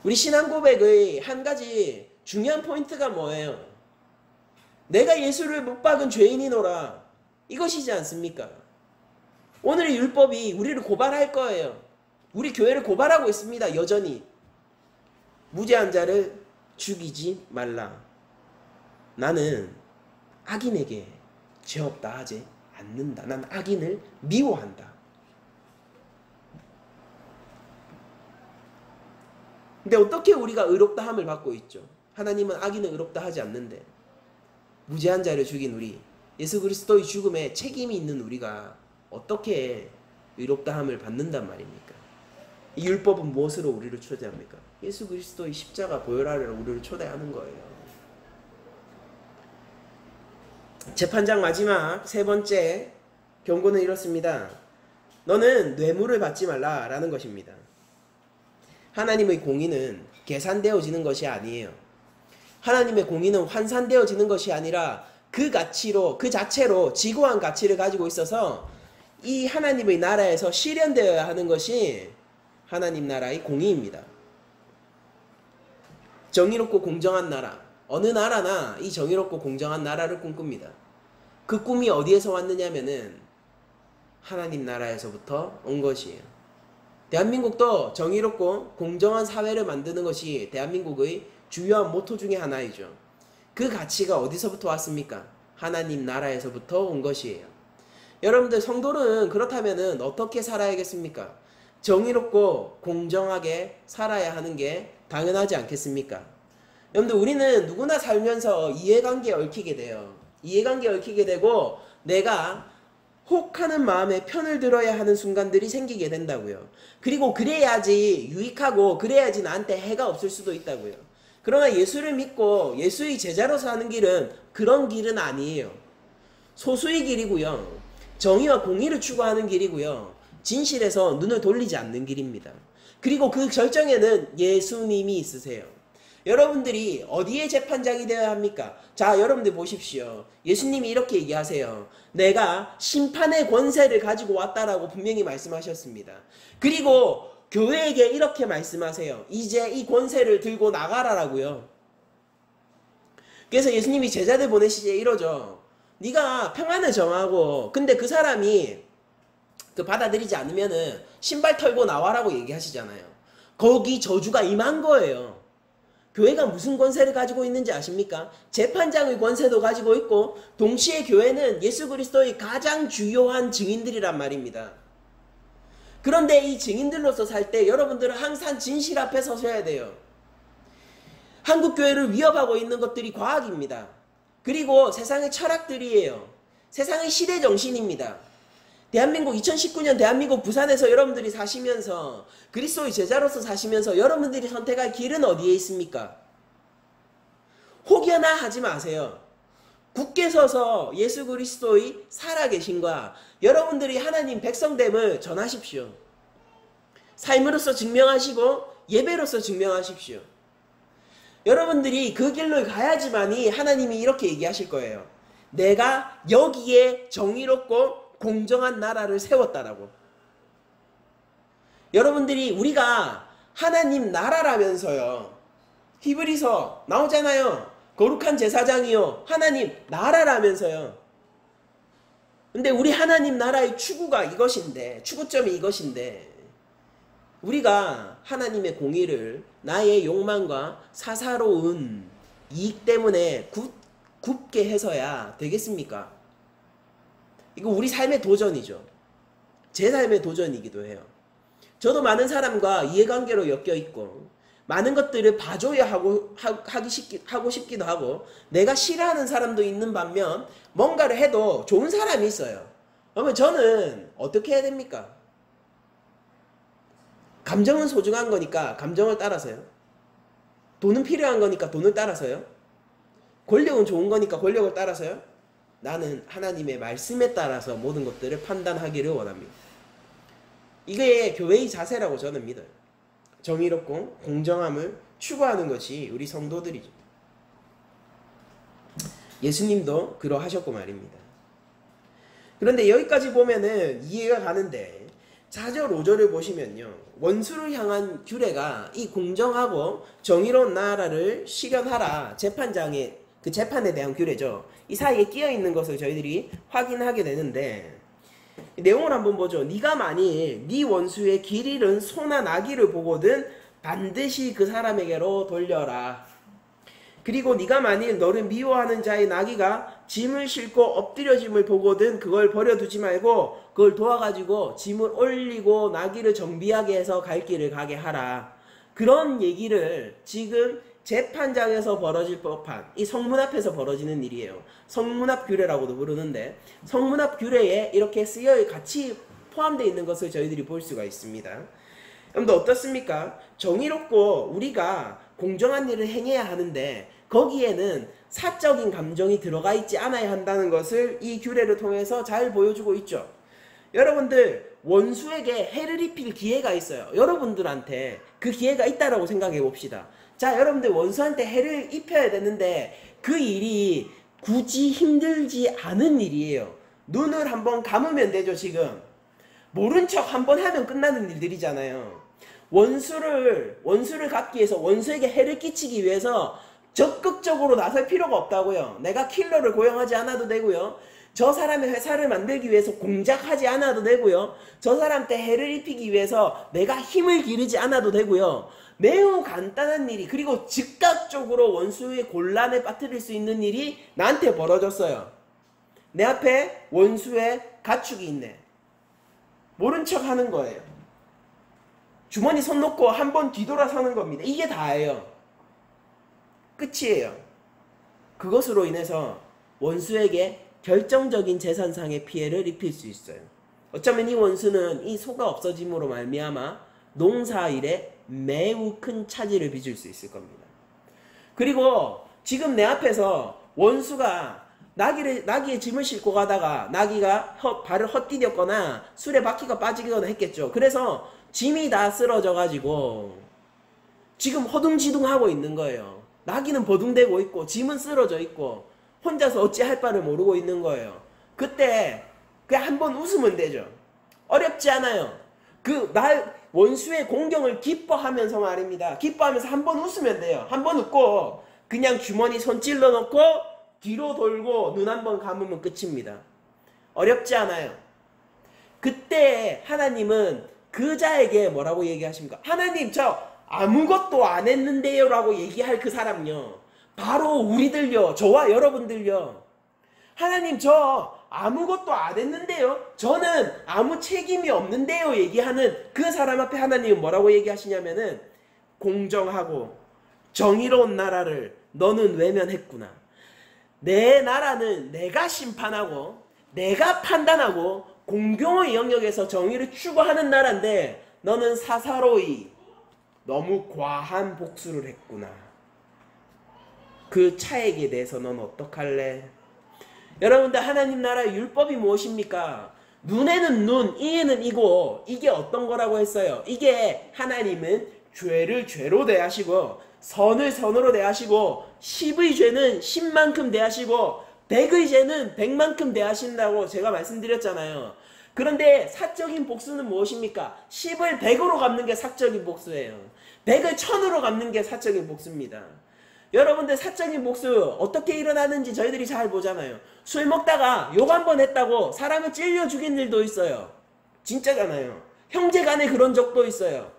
우리 신앙 고백의 한 가지 중요한 포인트가 뭐예요? 내가 예수를 못 박은 죄인이노라. 이것이지 않습니까? 오늘의 율법이 우리를 고발할 거예요. 우리 교회를 고발하고 있습니다. 여전히. 무죄한 자를 죽이지 말라. 나는 악인에게 죄 없다 하지 않는다. 난 악인을 미워한다. 근데 어떻게 우리가 의롭다함을 받고 있죠? 하나님은 악인을 의롭다 하지 않는데 무죄한 자를 죽인 우리, 예수 그리스도의 죽음에 책임이 있는 우리가 어떻게 의롭다함을 받는단 말입니까? 이 율법은 무엇으로 우리를 초대합니까? 예수 그리스도의 십자가 보혈하려 우리를 초대하는 거예요. 재판장 마지막 세 번째 경고는 이렇습니다. 너는 뇌물을 받지 말라 라는 것입니다. 하나님의 공의는 계산되어지는 것이 아니에요. 하나님의 공의는 환산되어지는 것이 아니라 그 가치로, 그 자체로 지고한 가치를 가지고 있어서 이 하나님의 나라에서 실현되어야 하는 것이 하나님 나라의 공의입니다. 정의롭고 공정한 나라, 어느 나라나 이 정의롭고 공정한 나라를 꿈꿉니다. 그 꿈이 어디에서 왔느냐면은 하나님 나라에서부터 온 것이에요. 대한민국도 정의롭고 공정한 사회를 만드는 것이 대한민국의 주요한 모토 중에 하나이죠. 그 가치가 어디서부터 왔습니까? 하나님 나라에서부터 온 것이에요. 여러분들, 성도는 그렇다면은 어떻게 살아야겠습니까? 정의롭고 공정하게 살아야 하는 게 당연하지 않겠습니까? 여러분들, 우리는 누구나 살면서 이해관계에 얽히게 돼요. 이해관계에 얽히게 되고 내가 혹하는 마음에 편을 들어야 하는 순간들이 생기게 된다고요. 그리고 그래야지 유익하고 그래야지 나한테 해가 없을 수도 있다고요. 그러나 예수를 믿고 예수의 제자로서 하는 길은 그런 길은 아니에요. 소수의 길이고요. 정의와 공의를 추구하는 길이고요. 진실에서 눈을 돌리지 않는 길입니다. 그리고 그 결정에는 예수님이 있으세요. 여러분들이 어디에 재판장이 되어야 합니까? 자, 여러분들 보십시오. 예수님이 이렇게 얘기하세요. 내가 심판의 권세를 가지고 왔다라고 분명히 말씀하셨습니다. 그리고 교회에게 이렇게 말씀하세요. 이제 이 권세를 들고 나가라라고요. 그래서 예수님이 제자들 보내실 때 이러죠. 네가 평안을 정하고 근데 그 사람이 받아들이지 않으면은 신발 털고 나와라고 얘기하시잖아요. 거기 저주가 임한 거예요. 교회가 무슨 권세를 가지고 있는지 아십니까? 재판장의 권세도 가지고 있고 동시에 교회는 예수 그리스도의 가장 주요한 증인들이란 말입니다. 그런데 이 증인들로서 살 때 여러분들은 항상 진실 앞에 서셔야 돼요. 한국 교회를 위협하고 있는 것들이 과학입니다. 그리고 세상의 철학들이에요. 세상의 시대 정신입니다. 대한민국 2019년 대한민국 부산에서 여러분들이 사시면서 그리스도의 제자로서 사시면서 여러분들이 선택할 길은 어디에 있습니까? 혹여나 하지 마세요. 굳게 서서 예수 그리스도의 살아계심과 여러분들이 하나님 백성됨을 전하십시오. 삶으로서 증명하시고 예배로서 증명하십시오. 여러분들이 그 길로 가야지만이 하나님이 이렇게 얘기하실 거예요. 내가 여기에 정의롭고 공정한 나라를 세웠다라고. 여러분들이 우리가 하나님 나라라면서요. 히브리서 나오잖아요. 거룩한 제사장이요. 하나님 나라라면서요. 근데 우리 하나님 나라의 추구가 이것인데, 추구점이 이것인데 우리가 하나님의 공의를 나의 욕망과 사사로운 이익 때문에 굽게 해서야 되겠습니까? 이거 우리 삶의 도전이죠. 제 삶의 도전이기도 해요. 저도 많은 사람과 이해관계로 엮여있고 많은 것들을 봐줘야 하고 싶기도 하고 내가 싫어하는 사람도 있는 반면 뭔가를 해도 좋은 사람이 있어요. 그러면 저는 어떻게 해야 됩니까? 감정은 소중한 거니까 감정을 따라서요. 돈은 필요한 거니까 돈을 따라서요. 권력은 좋은 거니까 권력을 따라서요. 나는 하나님의 말씀에 따라서 모든 것들을 판단하기를 원합니다. 이게 교회의 자세라고 저는 믿어요. 정의롭고 공정함을 추구하는 것이 우리 성도들이죠. 예수님도 그러하셨고 말입니다. 그런데 여기까지 보면은 이해가 가는데 4절 5절을 보시면요. 원수를 향한 규례가 이 공정하고 정의로운 나라를 실현하라. 재판장의 그 재판에 대한 규례죠. 이 사이에 끼어 있는 것을 저희들이 확인하게 되는데 내용을 한번 보죠. 네가 만일 네 원수의 길 잃은 소나 나귀를 보거든 반드시 그 사람에게로 돌려라. 그리고 네가 만일 너를 미워하는 자의 나귀가 짐을 싣고 엎드려짐을 보거든 그걸 버려두지 말고 그걸 도와가지고 짐을 올리고 나귀를 정비하게 해서 갈 길을 가게 하라. 그런 얘기를 지금 재판장에서 벌어질 법한 이 성문 앞에서 벌어지는 일이에요. 성문 앞 규례라고도 부르는데 성문 앞 규례에 이렇게 쓰여 같이 포함되어 있는 것을 저희들이 볼 수가 있습니다. 여러분들 어떻습니까? 정의롭고 우리가 공정한 일을 행해야 하는데 거기에는 사적인 감정이 들어가 있지 않아야 한다는 것을 이 규례를 통해서 잘 보여주고 있죠. 여러분들 원수에게 해를 입힐 기회가 있어요. 여러분들한테 그 기회가 있다라고 생각해 봅시다. 자, 여러분들 원수한테 해를 입혀야 되는데 그 일이 굳이 힘들지 않은 일이에요. 눈을 한번 감으면 되죠. 지금 모른 척 한번 하면 끝나는 일들이잖아요. 원수를 갚기 위해서 원수에게 해를 끼치기 위해서 적극적으로 나설 필요가 없다고요. 내가 킬러를 고용하지 않아도 되고요. 저 사람의 회사를 만들기 위해서 공작하지 않아도 되고요. 저 사람한테 해를 입히기 위해서 내가 힘을 기르지 않아도 되고요. 매우 간단한 일이 그리고 즉각적으로 원수의 곤란에 빠뜨릴 수 있는 일이 나한테 벌어졌어요. 내 앞에 원수의 가축이 있네. 모른 척 하는 거예요. 주머니 손 놓고 한번 뒤돌아서는 겁니다. 이게 다예요. 끝이에요. 그것으로 인해서 원수에게 결정적인 재산상의 피해를 입힐 수 있어요. 어쩌면 이 원수는 이 소가 없어짐으로 말미암아 농사일에 매우 큰 차질을 빚을 수 있을 겁니다. 그리고 지금 내 앞에서 원수가 나귀의 짐을 싣고 가다가 나귀가 발을 헛디뎠거나 술에 바퀴가 빠지거나 했겠죠. 그래서 짐이 다 쓰러져 가지고 지금 허둥지둥하고 있는 거예요. 나귀는 버둥대고 있고 짐은 쓰러져 있고 혼자서 어찌할 바를 모르고 있는 거예요. 그때 그냥 한번 웃으면 되죠. 어렵지 않아요. 원수의 공경을 기뻐하면서 말입니다. 기뻐하면서 한번 웃으면 돼요. 한번 웃고 그냥 주머니 손 찔러 놓고 뒤로 돌고 눈 한번 감으면 끝입니다. 어렵지 않아요. 그때 하나님은 그 자에게 뭐라고 얘기하십니까? 하나님 저 아무것도 안 했는데요 라고 얘기할 그 사람요. 바로 우리들요. 저와 여러분들요. 하나님 저 아무것도 안 했는데요. 저는 아무 책임이 없는데요. 얘기하는 그 사람 앞에 하나님은 뭐라고 얘기하시냐면은 공정하고 정의로운 나라를 너는 외면했구나. 내 나라는 내가 심판하고 내가 판단하고 공경의 영역에서 정의를 추구하는 나라인데 너는 사사로이 너무 과한 복수를 했구나. 그 차액에 대해서 넌 어떡할래? 여러분들 하나님 나라의 율법이 무엇입니까? 눈에는 눈, 이에는 이고 이게 어떤 거라고 했어요? 이게 하나님은 죄를 죄로 대하시고 선을 선으로 대하시고 10의 죄는 10만큼 대하시고 100의 죄는 100만큼 대하신다고 제가 말씀드렸잖아요. 그런데 사적인 복수는 무엇입니까? 10을 100으로 갚는 게 사적인 복수예요. 100을 1000으로 갚는 게 사적인 복수입니다. 여러분들 사적인 복수 어떻게 일어나는지 저희들이 잘 보잖아요. 술 먹다가 욕 한 번 했다고 사람을 찔려 죽인 일도 있어요. 진짜잖아요. 형제간에 그런 적도 있어요.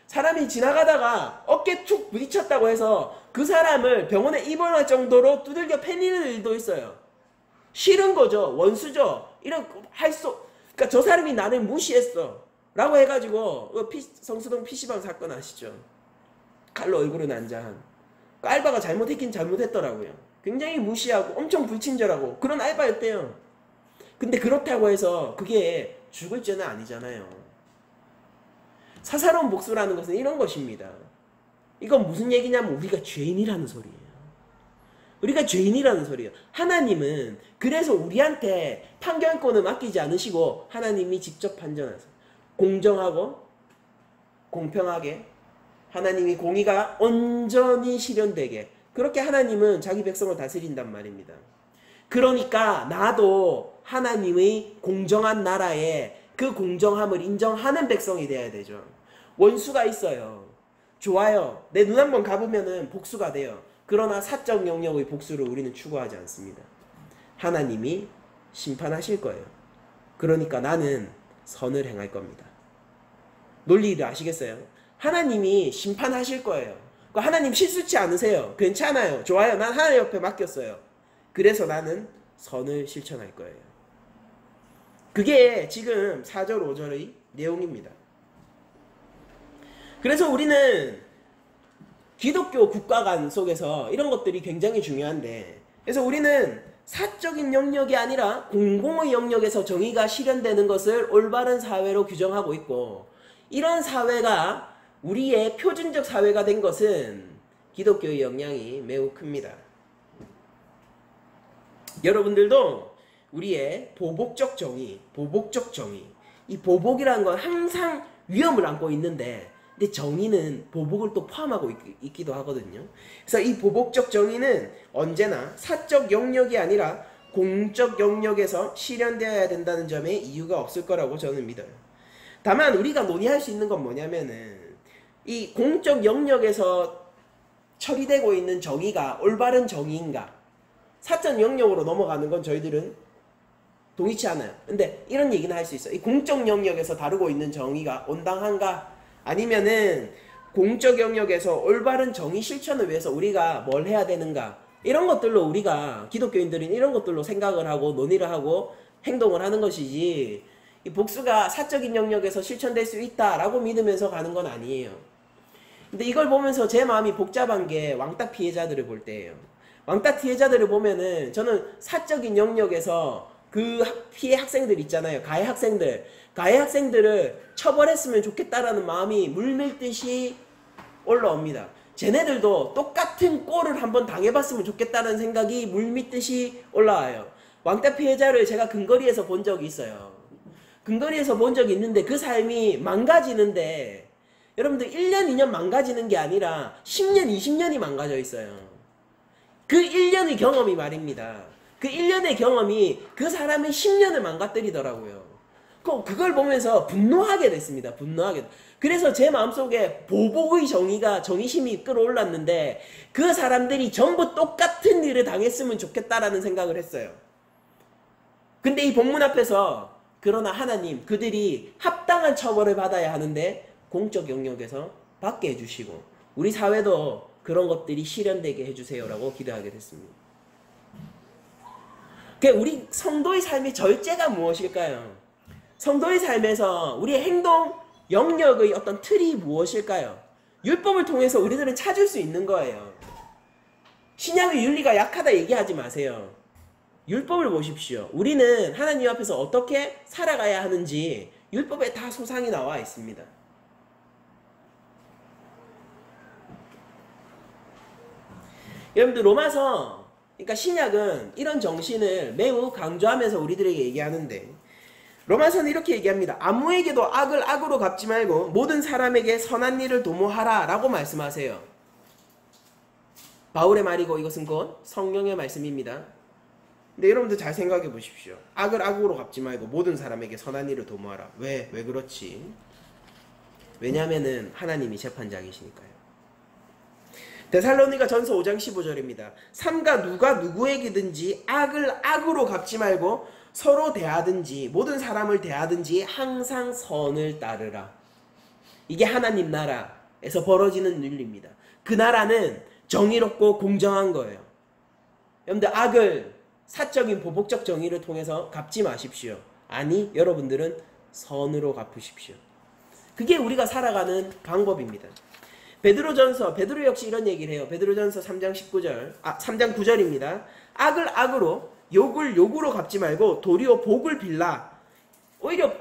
사람이 지나가다가 어깨 툭 부딪혔다고 해서 그 사람을 병원에 입원할 정도로 두들겨 패는 일도 있어요. 싫은 거죠. 원수죠. 그러니까 저 사람이 나를 무시했어 라고 해가지고 성수동 PC방 사건 아시죠? 칼로 얼굴을 난자한 그 알바가 잘못했긴 잘못했더라고요. 굉장히 무시하고 엄청 불친절하고 그런 알바였대요. 근데 그렇다고 해서 그게 죽을 죄는 아니잖아요. 사사로운 복수라는 것은 이런 것입니다. 이건 무슨 얘기냐면 우리가 죄인이라는 소리예요. 우리가 죄인이라는 소리예요. 하나님은 그래서 우리한테 판결권을 맡기지 않으시고 하나님이 직접 판정하세요. 공정하고 공평하게 하나님이 공의가 온전히 실현되게 그렇게 하나님은 자기 백성을 다스린단 말입니다. 그러니까 나도 하나님의 공정한 나라에 그 공정함을 인정하는 백성이 돼야 되죠. 원수가 있어요. 좋아요. 내 눈 한번 감으면은 복수가 돼요. 그러나 사적 영역의 복수를 우리는 추구하지 않습니다. 하나님이 심판하실 거예요. 그러니까 나는 선을 행할 겁니다. 논리를 아시겠어요? 하나님이 심판하실 거예요. 하나님 실수치 않으세요. 괜찮아요. 좋아요. 난 하나님 옆에 맡겼어요. 그래서 나는 선을 실천할 거예요. 그게 지금 4절 5절의 내용입니다. 그래서 우리는 기독교 국가관 속에서 이런 것들이 굉장히 중요한데, 그래서 우리는 사적인 영역이 아니라 공공의 영역에서 정의가 실현되는 것을 올바른 사회로 규정하고 있고, 이런 사회가 우리의 표준적 사회가 된 것은 기독교의 영향이 매우 큽니다. 여러분들도 우리의 보복적 정의, 이 보복이라는 건 항상 위험을 안고 있는데, 근데 정의는 보복을 또 포함하고 있기도 하거든요. 그래서 이 보복적 정의는 언제나 사적 영역이 아니라 공적 영역에서 실현되어야 된다는 점에 이유가 없을 거라고 저는 믿어요. 다만 우리가 논의할 수 있는 건 뭐냐면은, 이 공적 영역에서 처리되고 있는 정의가 올바른 정의인가, 사적 영역으로 넘어가는 건 저희들은 동의치 않아요. 근데 이런 얘기는 할 수 있어요. 이 공적 영역에서 다루고 있는 정의가 온당한가, 아니면은 공적 영역에서 올바른 정의 실천을 위해서 우리가 뭘 해야 되는가, 이런 것들로 우리가 기독교인들은 이런 것들로 생각을 하고 논의를 하고 행동을 하는 것이지, 이 복수가 사적인 영역에서 실천될 수 있다라고 믿으면서 가는 건 아니에요. 근데 이걸 보면서 제 마음이 복잡한 게 왕따 피해자들을 볼 때예요. 왕따 피해자들을 보면은 저는 사적인 영역에서 그 피해 학생들 있잖아요. 가해 학생들을 처벌했으면 좋겠다라는 마음이 물밀듯이 올라옵니다. 쟤네들도 똑같은 꼴을 한번 당해봤으면 좋겠다는 생각이 물밀듯이 올라와요. 왕따 피해자를 제가 근거리에서 본 적이 있어요. 근거리에서 본 적이 있는데 그 삶이 망가지는데, 여러분들 1년 2년 망가지는 게 아니라 10년 20년이 망가져 있어요. 그 1년의 경험이 말입니다. 그 1년의 경험이 그 사람의 10년을 망가뜨리더라고요. 그걸 보면서 분노하게 됐습니다. 그래서 제 마음속에 보복의 정의심이 끌어올랐는데, 그 사람들이 전부 똑같은 일을 당했으면 좋겠다라는 생각을 했어요. 근데 이 본문 앞에서, 그러나 하나님, 그들이 합당한 처벌을 받아야 하는데 공적 영역에서 받게 해주시고, 우리 사회도 그런 것들이 실현되게 해주세요라고 기도하게 됐습니다. 우리 성도의 삶의 절제가 무엇일까요? 성도의 삶에서 우리의 행동 영역의 어떤 틀이 무엇일까요? 율법을 통해서 우리들은 찾을 수 있는 거예요. 신약의 윤리가 약하다 얘기하지 마세요. 율법을 보십시오. 우리는 하나님 앞에서 어떻게 살아가야 하는지 율법에 다 소상히 나와 있습니다. 여러분들, 로마서, 그러니까 신약은 이런 정신을 매우 강조하면서 우리들에게 얘기하는데, 로마서는 이렇게 얘기합니다. 아무에게도 악을 악으로 갚지 말고 모든 사람에게 선한 일을 도모하라 라고 말씀하세요. 바울의 말이고 이것은 곧 성령의 말씀입니다. 근데 여러분들 잘 생각해 보십시오. 악을 악으로 갚지 말고 모든 사람에게 선한 일을 도모하라. 왜 그렇지? 왜냐면은 하나님이 재판장이시니까요. 데살로니가 전서 5장 15절입니다. 삼가 누가 누구에게든지 악을 악으로 갚지 말고 서로 대하든지 모든 사람을 대하든지 항상 선을 따르라. 이게 하나님 나라에서 벌어지는 윤리입니다. 그 나라는 정의롭고 공정한 거예요. 여러분들, 악을 사적인 보복적 정의를 통해서 갚지 마십시오. 아니, 여러분들은 선으로 갚으십시오. 그게 우리가 살아가는 방법입니다. 베드로 역시 이런 얘기를 해요. 베드로전서 3장 9절입니다. 악을 악으로 욕을 욕으로 갚지 말고 도리어 복을 빌라. 오히려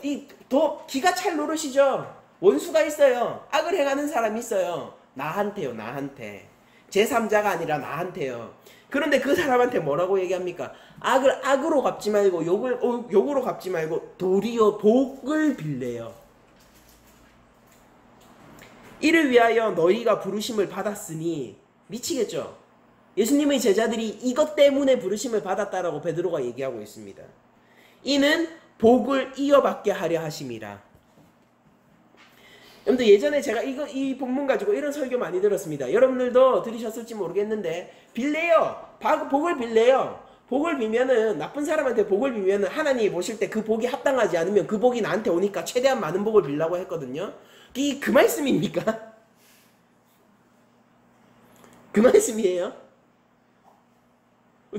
더 기가 찰 노릇이죠. 원수가 있어요. 악을 행하는 사람이 있어요. 나한테. 제3자가 아니라 나한테요. 그런데 그 사람한테 뭐라고 얘기합니까? 악을 악으로 갚지 말고 욕으로 갚지 말고 도리어 복을 빌래요. 이를 위하여 너희가 부르심을 받았으니. 미치겠죠? 예수님의 제자들이 이것 때문에 부르심을 받았다라고 베드로가 얘기하고 있습니다. 이는 복을 이어받게 하려 하심이라. 여러분들, 예전에 제가 이 본문 가지고 이런 설교 많이 들었습니다. 여러분들도 들으셨을지 모르겠는데, 빌래요. 복을 빌래요. 복을 빌면은, 나쁜 사람한테 복을 빌면은 하나님이 보실 때 그 복이 합당하지 않으면 그 복이 나한테 오니까 최대한 많은 복을 빌라고 했거든요. 그 말씀입니까? 그 말씀이에요?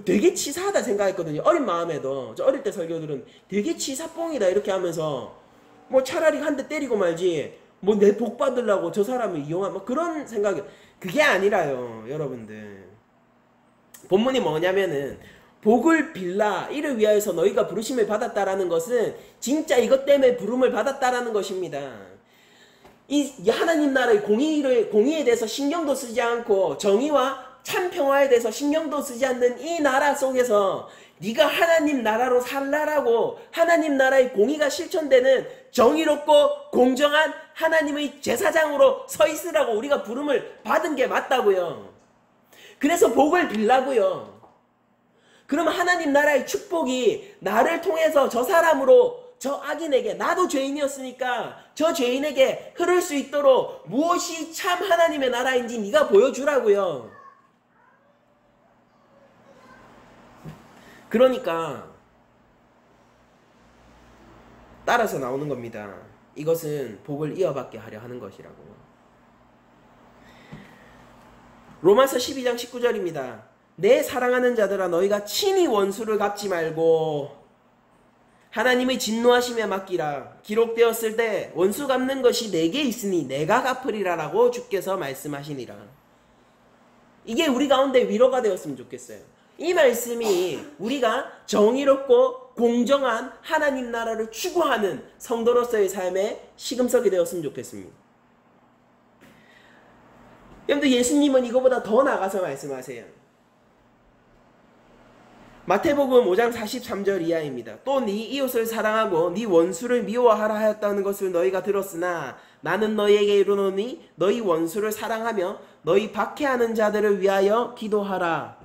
되게 치사하다 생각했거든요. 어린 마음에도. 저 어릴 때 설교들은 되게 치사뽕이다 이렇게 하면서 뭐 차라리 한 대 때리고 말지 뭐 내 복 받으려고 저 사람을 이용한 뭐 그런 생각이. 그게 아니라요 여러분들. 본문이 뭐냐면은 복을 빌라 이를 위하여서 너희가 부르심을 받았다라는 것은 진짜 이것 때문에 부름을 받았다라는 것입니다. 이 하나님 나라의 공의에 대해서 신경도 쓰지 않고 정의와 참 평화에 대해서 신경도 쓰지 않는 이 나라 속에서 네가 하나님 나라로 살라라고, 하나님 나라의 공의가 실천되는 정의롭고 공정한 하나님의 제사장으로 서 있으라고 우리가 부름을 받은 게 맞다고요. 그래서 복을 빌라고요. 그러면 하나님 나라의 축복이 나를 통해서 저 사람으로, 저 악인에게, 나도 죄인이었으니까 저 죄인에게 흐를 수 있도록 무엇이 참 하나님의 나라인지 네가 보여주라고요. 그러니까 따라서 나오는 겁니다. 이것은 복을 이어받게 하려 하는 것이라고. 로마서 12장 19절입니다. 내 사랑하는 자들아 너희가 친히 원수를 갚지 말고 하나님의 진노하심에 맡기라. 기록되었을 때 원수 갚는 것이 내게 있으니 내가 갚으리라 라고 주께서 말씀하시니라. 이게 우리 가운데 위로가 되었으면 좋겠어요. 이 말씀이 우리가 정의롭고 공정한 하나님 나라를 추구하는 성도로서의 삶의 시금석이 되었으면 좋겠습니다. 여러분들 예수님은 이거보다 더 나가서 말씀하세요. 마태복음 5장 43절 이하입니다. 또 네 이웃을 사랑하고 네 원수를 미워하라 하였다는 것을 너희가 들었으나 나는 너희에게 이르노니 너희 원수를 사랑하며 너희 박해하는 자들을 위하여 기도하라.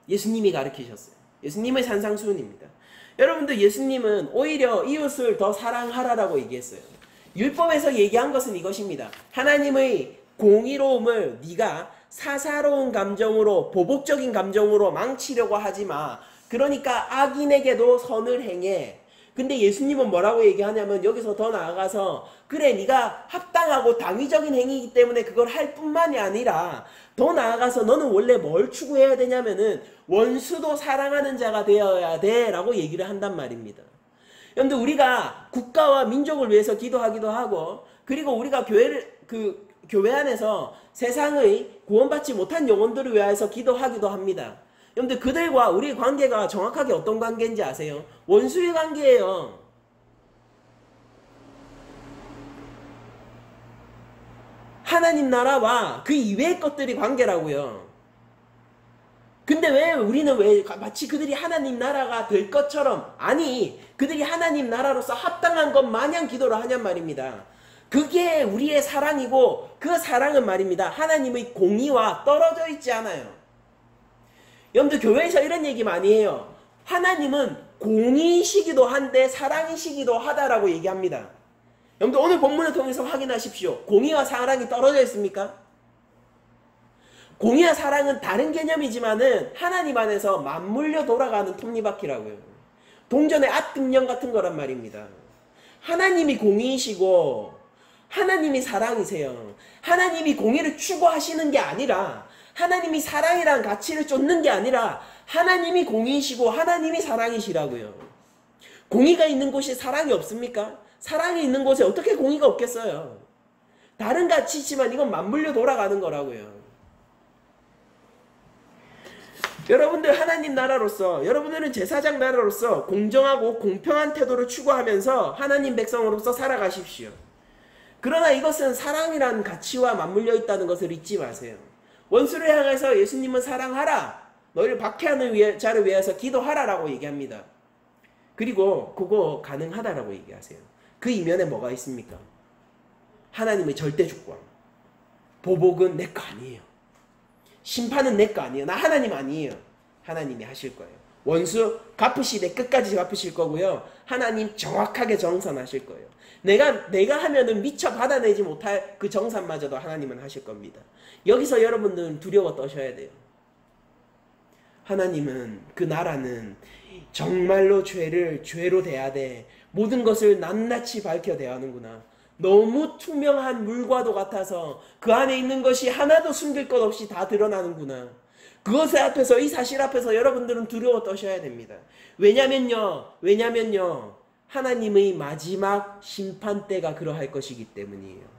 예수님이 가르치셨어요. 예수님의 산상수훈입니다. 여러분들 예수님은 오히려 이웃을 더 사랑하라라고 얘기했어요. 율법에서 얘기한 것은 이것입니다. 하나님의 공의로움을 네가 사사로운 감정으로, 보복적인 감정으로 망치려고 하지 마. 그러니까 악인에게도 선을 행해. 근데 예수님은 뭐라고 얘기하냐면 여기서 더 나아가서 그래 네가 합당하고 당위적인 행위이기 때문에 그걸 할 뿐만이 아니라 더 나아가서 너는 원래 뭘 추구해야 되냐면은 원수도 사랑하는 자가 되어야 돼 라고 얘기를 한단 말입니다. 여러분들 우리가 국가와 민족을 위해서 기도하기도 하고, 그리고 우리가 교회 안에서 세상의 구원받지 못한 영혼들을 위해서 기도하기도 합니다. 여러분들 그들과 우리의 관계가 정확하게 어떤 관계인지 아세요? 원수의 관계예요. 하나님 나라와 그 이외의 것들이 관계라고요. 근데 우리는 마치 그들이 하나님 나라가 될 것처럼, 아니 그들이 하나님 나라로서 합당한 것 마냥 기도를 하냔 말입니다. 그게 우리의 사랑이고 그 사랑은 말입니다. 하나님의 공의와 떨어져 있지 않아요. 여러분들 교회에서 이런 얘기 많이 해요. 하나님은 공의시기도 한데 사랑이시기도 하다라고 얘기합니다. 여러분들 오늘 본문을 통해서 확인하십시오. 공의와 사랑이 떨어져 있습니까? 공의와 사랑은 다른 개념이지만은 하나님 안에서 맞물려 돌아가는 톱니바퀴라고요. 동전의 앞뒷면 같은 거란 말입니다. 하나님이 공의이시고 하나님이 사랑이세요. 하나님이 공의를 추구하시는 게 아니라, 하나님이 사랑이란 가치를 쫓는 게 아니라 하나님이 공의이시고 하나님이 사랑이시라고요. 공의가 있는 곳이 사랑이 없습니까? 사랑이 있는 곳에 어떻게 공의가 없겠어요? 다른 가치지만 이건 맞물려 돌아가는 거라고요. 여러분들 하나님 나라로서, 여러분들은 제사장 나라로서 공정하고 공평한 태도를 추구하면서 하나님 백성으로서 살아가십시오. 그러나 이것은 사랑이라는 가치와 맞물려 있다는 것을 잊지 마세요. 원수를 향해서 예수님은 사랑하라, 너희를 박해하는 자를 위해서 기도하라라고 얘기합니다. 그리고 그거 가능하다라고 얘기하세요. 그 이면에 뭐가 있습니까? 하나님의 절대 주권. 보복은 내 거 아니에요. 심판은 내 거 아니에요. 나 하나님 아니에요. 하나님이 하실 거예요. 원수 갚으시되 끝까지 갚으실 거고요. 하나님 정확하게 정산하실 거예요. 내가 하면은 미처 받아내지 못할 그 정산마저도 하나님은 하실 겁니다. 여기서 여러분들은 두려워 떠셔야 돼요. 하나님은 그 나라는 정말로 죄를 죄로 대해야 돼. 모든 것을 낱낱이 밝혀 대하는구나. 너무 투명한 물과도 같아서 그 안에 있는 것이 하나도 숨길 것 없이 다 드러나는구나. 그것 앞에서, 이 사실 앞에서 여러분들은 두려워 떠셔야 됩니다. 왜냐면요. 하나님의 마지막 심판 때가 그러할 것이기 때문이에요.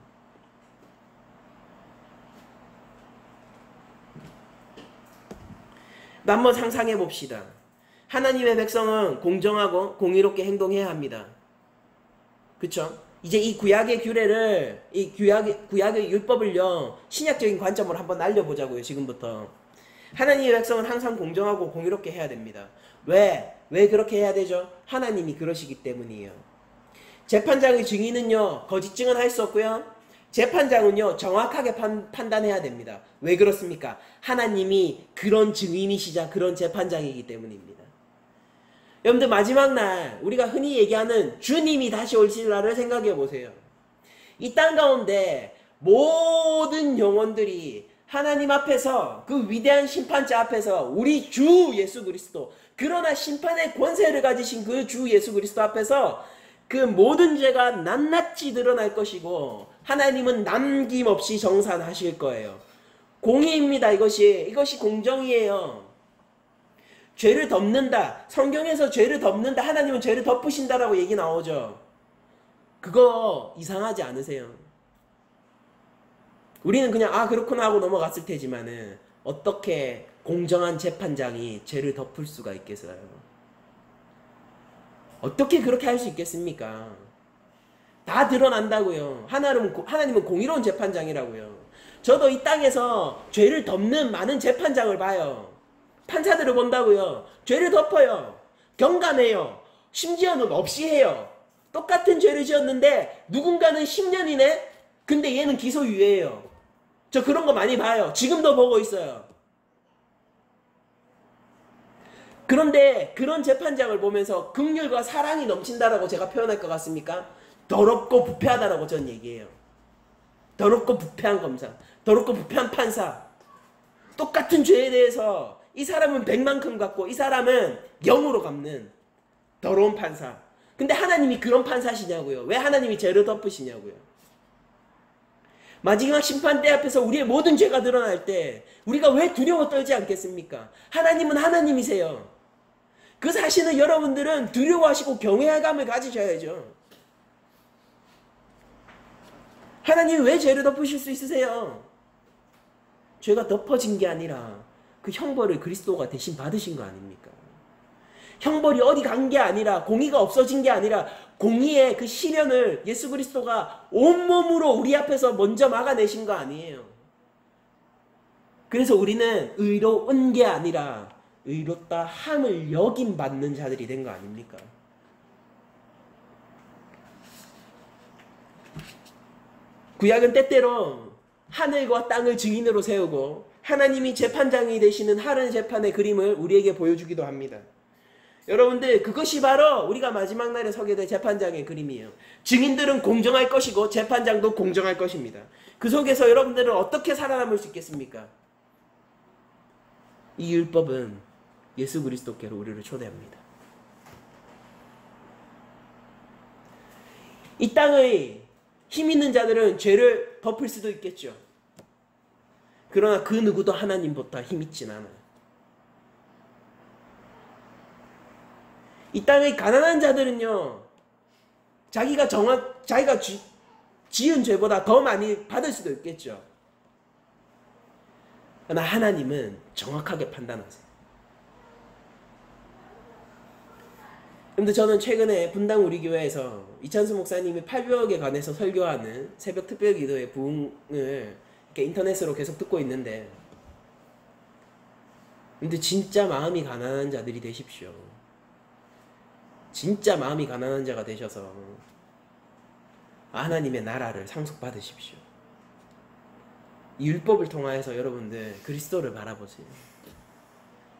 한번 상상해 봅시다. 하나님의 백성은 공정하고 공의롭게 행동해야 합니다. 그쵸? 이제 이 구약의 규례를, 이 구약의 율법을요, 신약적인 관점으로 한번 날려보자고요, 지금부터. 하나님의 백성은 항상 공정하고 공의롭게 해야 됩니다. 왜 그렇게 해야 되죠? 하나님이 그러시기 때문이에요. 재판장의 증인은요, 거짓 증언할 수 없고요. 재판장은요, 정확하게 판단해야 됩니다. 왜 그렇습니까? 하나님이 그런 증인이시자 그런 재판장이기 때문입니다. 여러분들 마지막 날 우리가 흔히 얘기하는 주님이 다시 오실 날을 생각해 보세요. 이 땅 가운데 모든 영혼들이 하나님 앞에서 그 위대한 심판자 앞에서 우리 주 예수 그리스도, 그러나 심판의 권세를 가지신 그 주 예수 그리스도 앞에서 그 모든 죄가 낱낱이 드러날 것이고 하나님은 남김없이 정산하실 거예요. 공의입니다. 이것이 공정이에요. 죄를 덮는다. 성경에서 죄를 덮는다. 하나님은 죄를 덮으신다라고 얘기 나오죠. 그거 이상하지 않으세요? 우리는 그냥 그렇구나 하고 넘어갔을 테지만은 어떻게 공정한 재판장이 죄를 덮을 수가 있겠어요? 어떻게 그렇게 할 수 있겠습니까? 다 드러난다고요. 하나님은 공의로운 재판장이라고요. 저도 이 땅에서 죄를 덮는 많은 재판장을 봐요. 판사들을 본다고요. 죄를 덮어요. 경감해요. 심지어는 없이 해요. 똑같은 죄를 지었는데 누군가는 10년이네? 근데 얘는 기소유예예요. 저 그런 거 많이 봐요. 지금도 보고 있어요. 그런데 그런 재판장을 보면서 긍휼과 사랑이 넘친다라고 제가 표현할 것 같습니까? 더럽고 부패하다라고 전 얘기해요. 더럽고 부패한 검사, 더럽고 부패한 판사. 똑같은 죄에 대해서 이 사람은 100만큼 갚고 이 사람은 0으로 갚는 더러운 판사. 근데 하나님이 그런 판사시냐고요. 왜 하나님이 죄를 덮으시냐고요. 마지막 심판대 앞에서 우리의 모든 죄가 드러날 때 우리가 왜 두려워 떨지 않겠습니까? 하나님은 하나님이세요. 그 사실을 여러분들은 두려워하시고 경외감을 가지셔야죠. 하나님이 왜 죄를 덮으실 수 있으세요? 죄가 덮어진 게 아니라 그 형벌을 그리스도가 대신 받으신 거 아닙니까? 형벌이 어디 간 게 아니라, 공의가 없어진 게 아니라 공의의 그 시련을 예수 그리스도가 온몸으로 우리 앞에서 먼저 막아내신 거 아니에요. 그래서 우리는 의로운 게 아니라 의롭다 함을 여김 받는 자들이 된 거 아닙니까? 구약은 때때로 하늘과 땅을 증인으로 세우고 하나님이 재판장이 되시는 하늘 재판의 그림을 우리에게 보여주기도 합니다. 여러분들, 그것이 바로 우리가 마지막 날에 서게 될 재판장의 그림이에요. 증인들은 공정할 것이고 재판장도 공정할 것입니다. 그 속에서 여러분들은 어떻게 살아남을 수 있겠습니까? 이 율법은 예수 그리스도께로 우리를 초대합니다. 이 땅의 힘 있는 자들은 죄를 덮을 수도 있겠죠. 그러나 그 누구도 하나님보다 힘있진 않아요. 이 땅의 가난한 자들은요, 자기가 지은 죄보다 더 많이 받을 수도 있겠죠. 그러나 하나님은 정확하게 판단하세요. 근데 저는 최근에 분당 우리 교회에서 이찬수 목사님이 8벽에 관해서 설교하는 새벽 특별 기도의 부흥을 이렇게 인터넷으로 계속 듣고 있는데, 근데 진짜 마음이 가난한 자들이 되십시오. 진짜 마음이 가난한 자가 되셔서 하나님의 나라를 상속받으십시오. 이 율법을 통하여서 여러분들 그리스도를 바라보세요.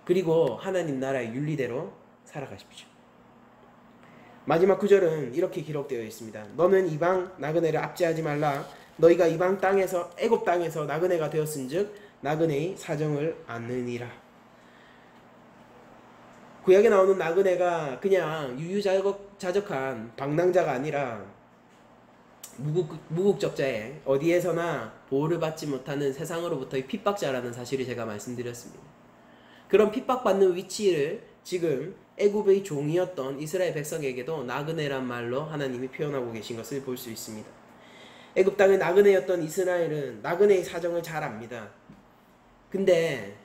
그리고 하나님 나라의 윤리대로 살아가십시오. 마지막 구절은 이렇게 기록되어 있습니다. 너는 이방 나그네를 압제하지 말라. 너희가 이방 땅에서 애굽 땅에서 나그네가 되었은즉 나그네의 사정을 아느니라. 구약에 나오는 나그네가 그냥 유유자적한 방랑자가 아니라 무국적자에 어디에서나 보호를 받지 못하는 세상으로부터의 핍박자라는 사실을 제가 말씀드렸습니다. 그런 핍박받는 위치를 지금 애굽의 종이었던 이스라엘 백성에게도 나그네란 말로 하나님이 표현하고 계신 것을 볼 수 있습니다. 애굽 땅의 나그네였던 이스라엘은 나그네의 사정을 잘 압니다. 근데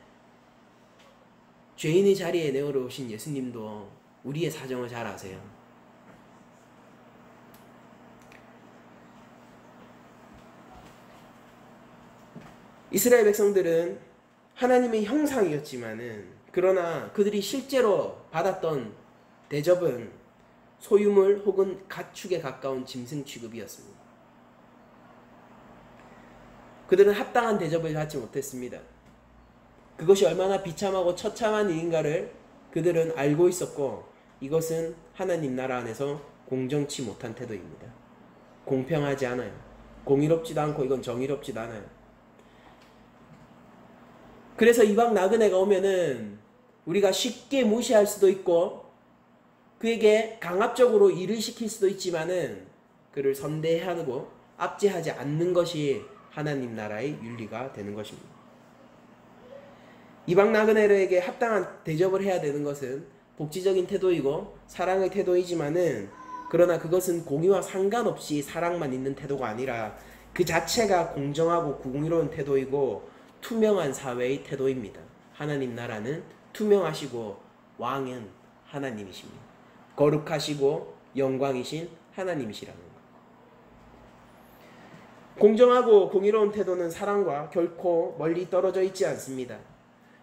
죄인의 자리에 내어오신 예수님도 우리의 사정을 잘 아세요. 이스라엘 백성들은 하나님의 형상이었지만은 그러나 그들이 실제로 받았던 대접은 소유물 혹은 가축에 가까운 짐승 취급이었습니다. 그들은 합당한 대접을 받지 못했습니다. 그것이 얼마나 비참하고 처참한 일인가를 그들은 알고 있었고 이것은 하나님 나라 안에서 공정치 못한 태도입니다. 공평하지 않아요. 공의롭지도 않고 이건 정의롭지도 않아요. 그래서 이방 나그네가 오면은 우리가 쉽게 무시할 수도 있고 그에게 강압적으로 일을 시킬 수도 있지만은 그를 선대하고 압제하지 않는 것이 하나님 나라의 윤리가 되는 것입니다. 이방 나그네에게 합당한 대접을 해야 되는 것은 복지적인 태도이고 사랑의 태도이지만은 그러나 그것은 공의와 상관없이 사랑만 있는 태도가 아니라 그 자체가 공정하고 공의로운 태도이고 투명한 사회의 태도입니다. 하나님 나라는 투명하시고 왕은 하나님이십니다. 거룩하시고 영광이신 하나님이시라는 것. 공정하고 공의로운 태도는 사랑과 결코 멀리 떨어져 있지 않습니다.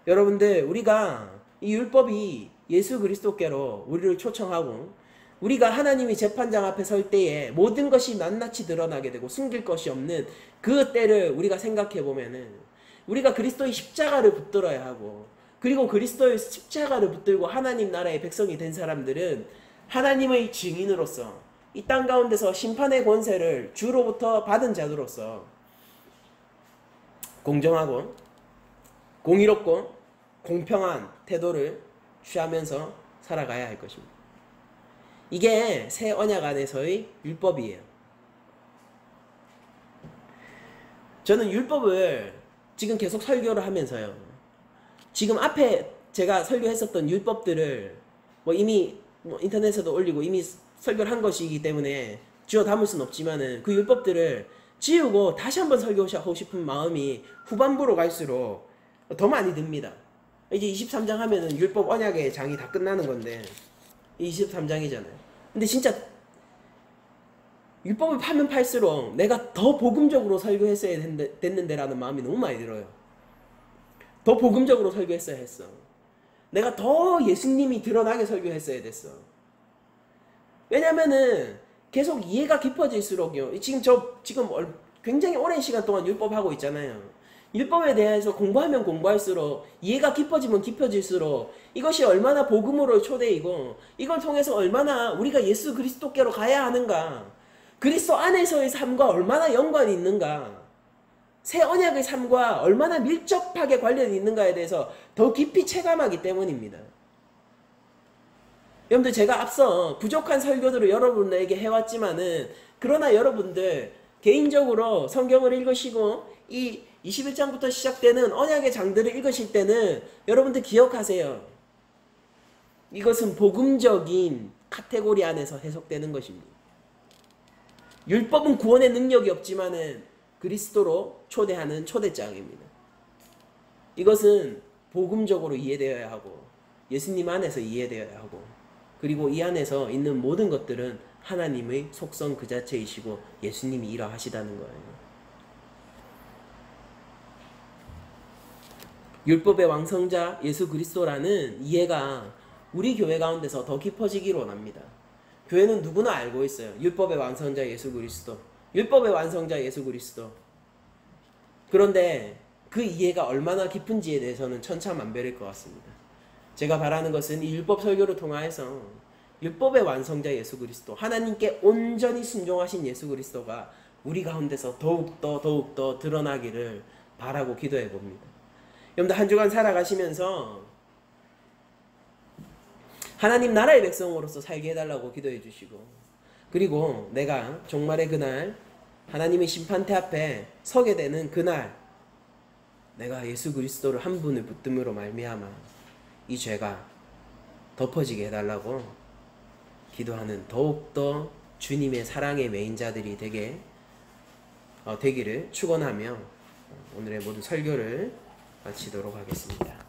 여러분들, 우리가 이 율법이 예수 그리스도께로 우리를 초청하고 우리가 하나님이 재판장 앞에 설 때에 모든 것이 낱낱이 드러나게 되고 숨길 것이 없는 그 때를 우리가 생각해 보면은 우리가 그리스도의 십자가를 붙들어야 하고 그리고 그리스도의 십자가를 붙들고 하나님 나라의 백성이 된 사람들은 하나님의 증인으로서 이 땅 가운데서 심판의 권세를 주로부터 받은 자들로서 공정하고 공의롭고 공평한 태도를 취하면서 살아가야 할 것입니다. 이게 새 언약 안에서의 율법이에요. 저는 율법을 지금 계속 설교를 하면서요. 지금 앞에 제가 설교했었던 율법들을 이미 인터넷에도 올리고 이미 설교를 한 것이기 때문에 지워 담을 수는 없지만은 그 율법들을 지우고 다시 한번 설교하고 싶은 마음이 후반부로 갈수록 더 많이 듭니다. 이제 23장 하면은 율법 언약의 장이 다 끝나는 건데 23장이잖아요. 근데 진짜 율법을 파면 팔수록 내가 더 복음적으로 설교했어야 됐는데라는 마음이 너무 많이 들어요. 더 복음적으로 설교했어야 했어. 내가 더 예수님이 드러나게 설교했어야 됐어. 왜냐면은 계속 이해가 깊어질수록요. 지금 굉장히 오랜 시간 동안 율법 하고 있잖아요. 율법에 대해서 공부하면 공부할수록 이해가 깊어지면 깊어질수록 이것이 얼마나 복음으로 초대이고 이걸 통해서 얼마나 우리가 예수 그리스도께로 가야 하는가, 그리스도 안에서의 삶과 얼마나 연관이 있는가, 새 언약의 삶과 얼마나 밀접하게 관련이 있는가에 대해서 더 깊이 체감하기 때문입니다. 여러분들, 제가 앞서 부족한 설교들을 여러분에게 해왔지만은 그러나 여러분들 개인적으로 성경을 읽으시고 이 21장부터 시작되는 언약의 장들을 읽으실 때는 여러분들 기억하세요. 이것은 복음적인 카테고리 안에서 해석되는 것입니다. 율법은 구원의 능력이 없지만은 그리스도로 초대하는 초대장입니다. 이것은 복음적으로 이해되어야 하고 예수님 안에서 이해되어야 하고 그리고 이 안에서 있는 모든 것들은 하나님의 속성 그 자체이시고 예수님이 일하시다는 거예요. 율법의 완성자 예수 그리스도라는 이해가 우리 교회 가운데서 더 깊어지기를 원합니다. 교회는 누구나 알고 있어요. 율법의 완성자 예수 그리스도, 율법의 완성자 예수 그리스도. 그런데 그 이해가 얼마나 깊은지에 대해서는 천차만별일 것 같습니다. 제가 바라는 것은 이 율법 설교를 통하여서 율법의 완성자 예수 그리스도, 하나님께 온전히 순종하신 예수 그리스도가 우리 가운데서 더욱더 드러나기를 바라고 기도해 봅니다. 여러분들, 한 주간 살아가시면서 하나님 나라의 백성으로서 살게 해달라고 기도해 주시고, 그리고 내가 종말의 그날 하나님의 심판대 앞에 서게 되는 그날 내가 예수 그리스도를 한 분을 붙듦으로 말미암아 이 죄가 덮어지게 해달라고 기도하는 더욱더 주님의 사랑의 메인자들이 되기를 축원하며 오늘의 모든 설교를 마치도록 하겠습니다.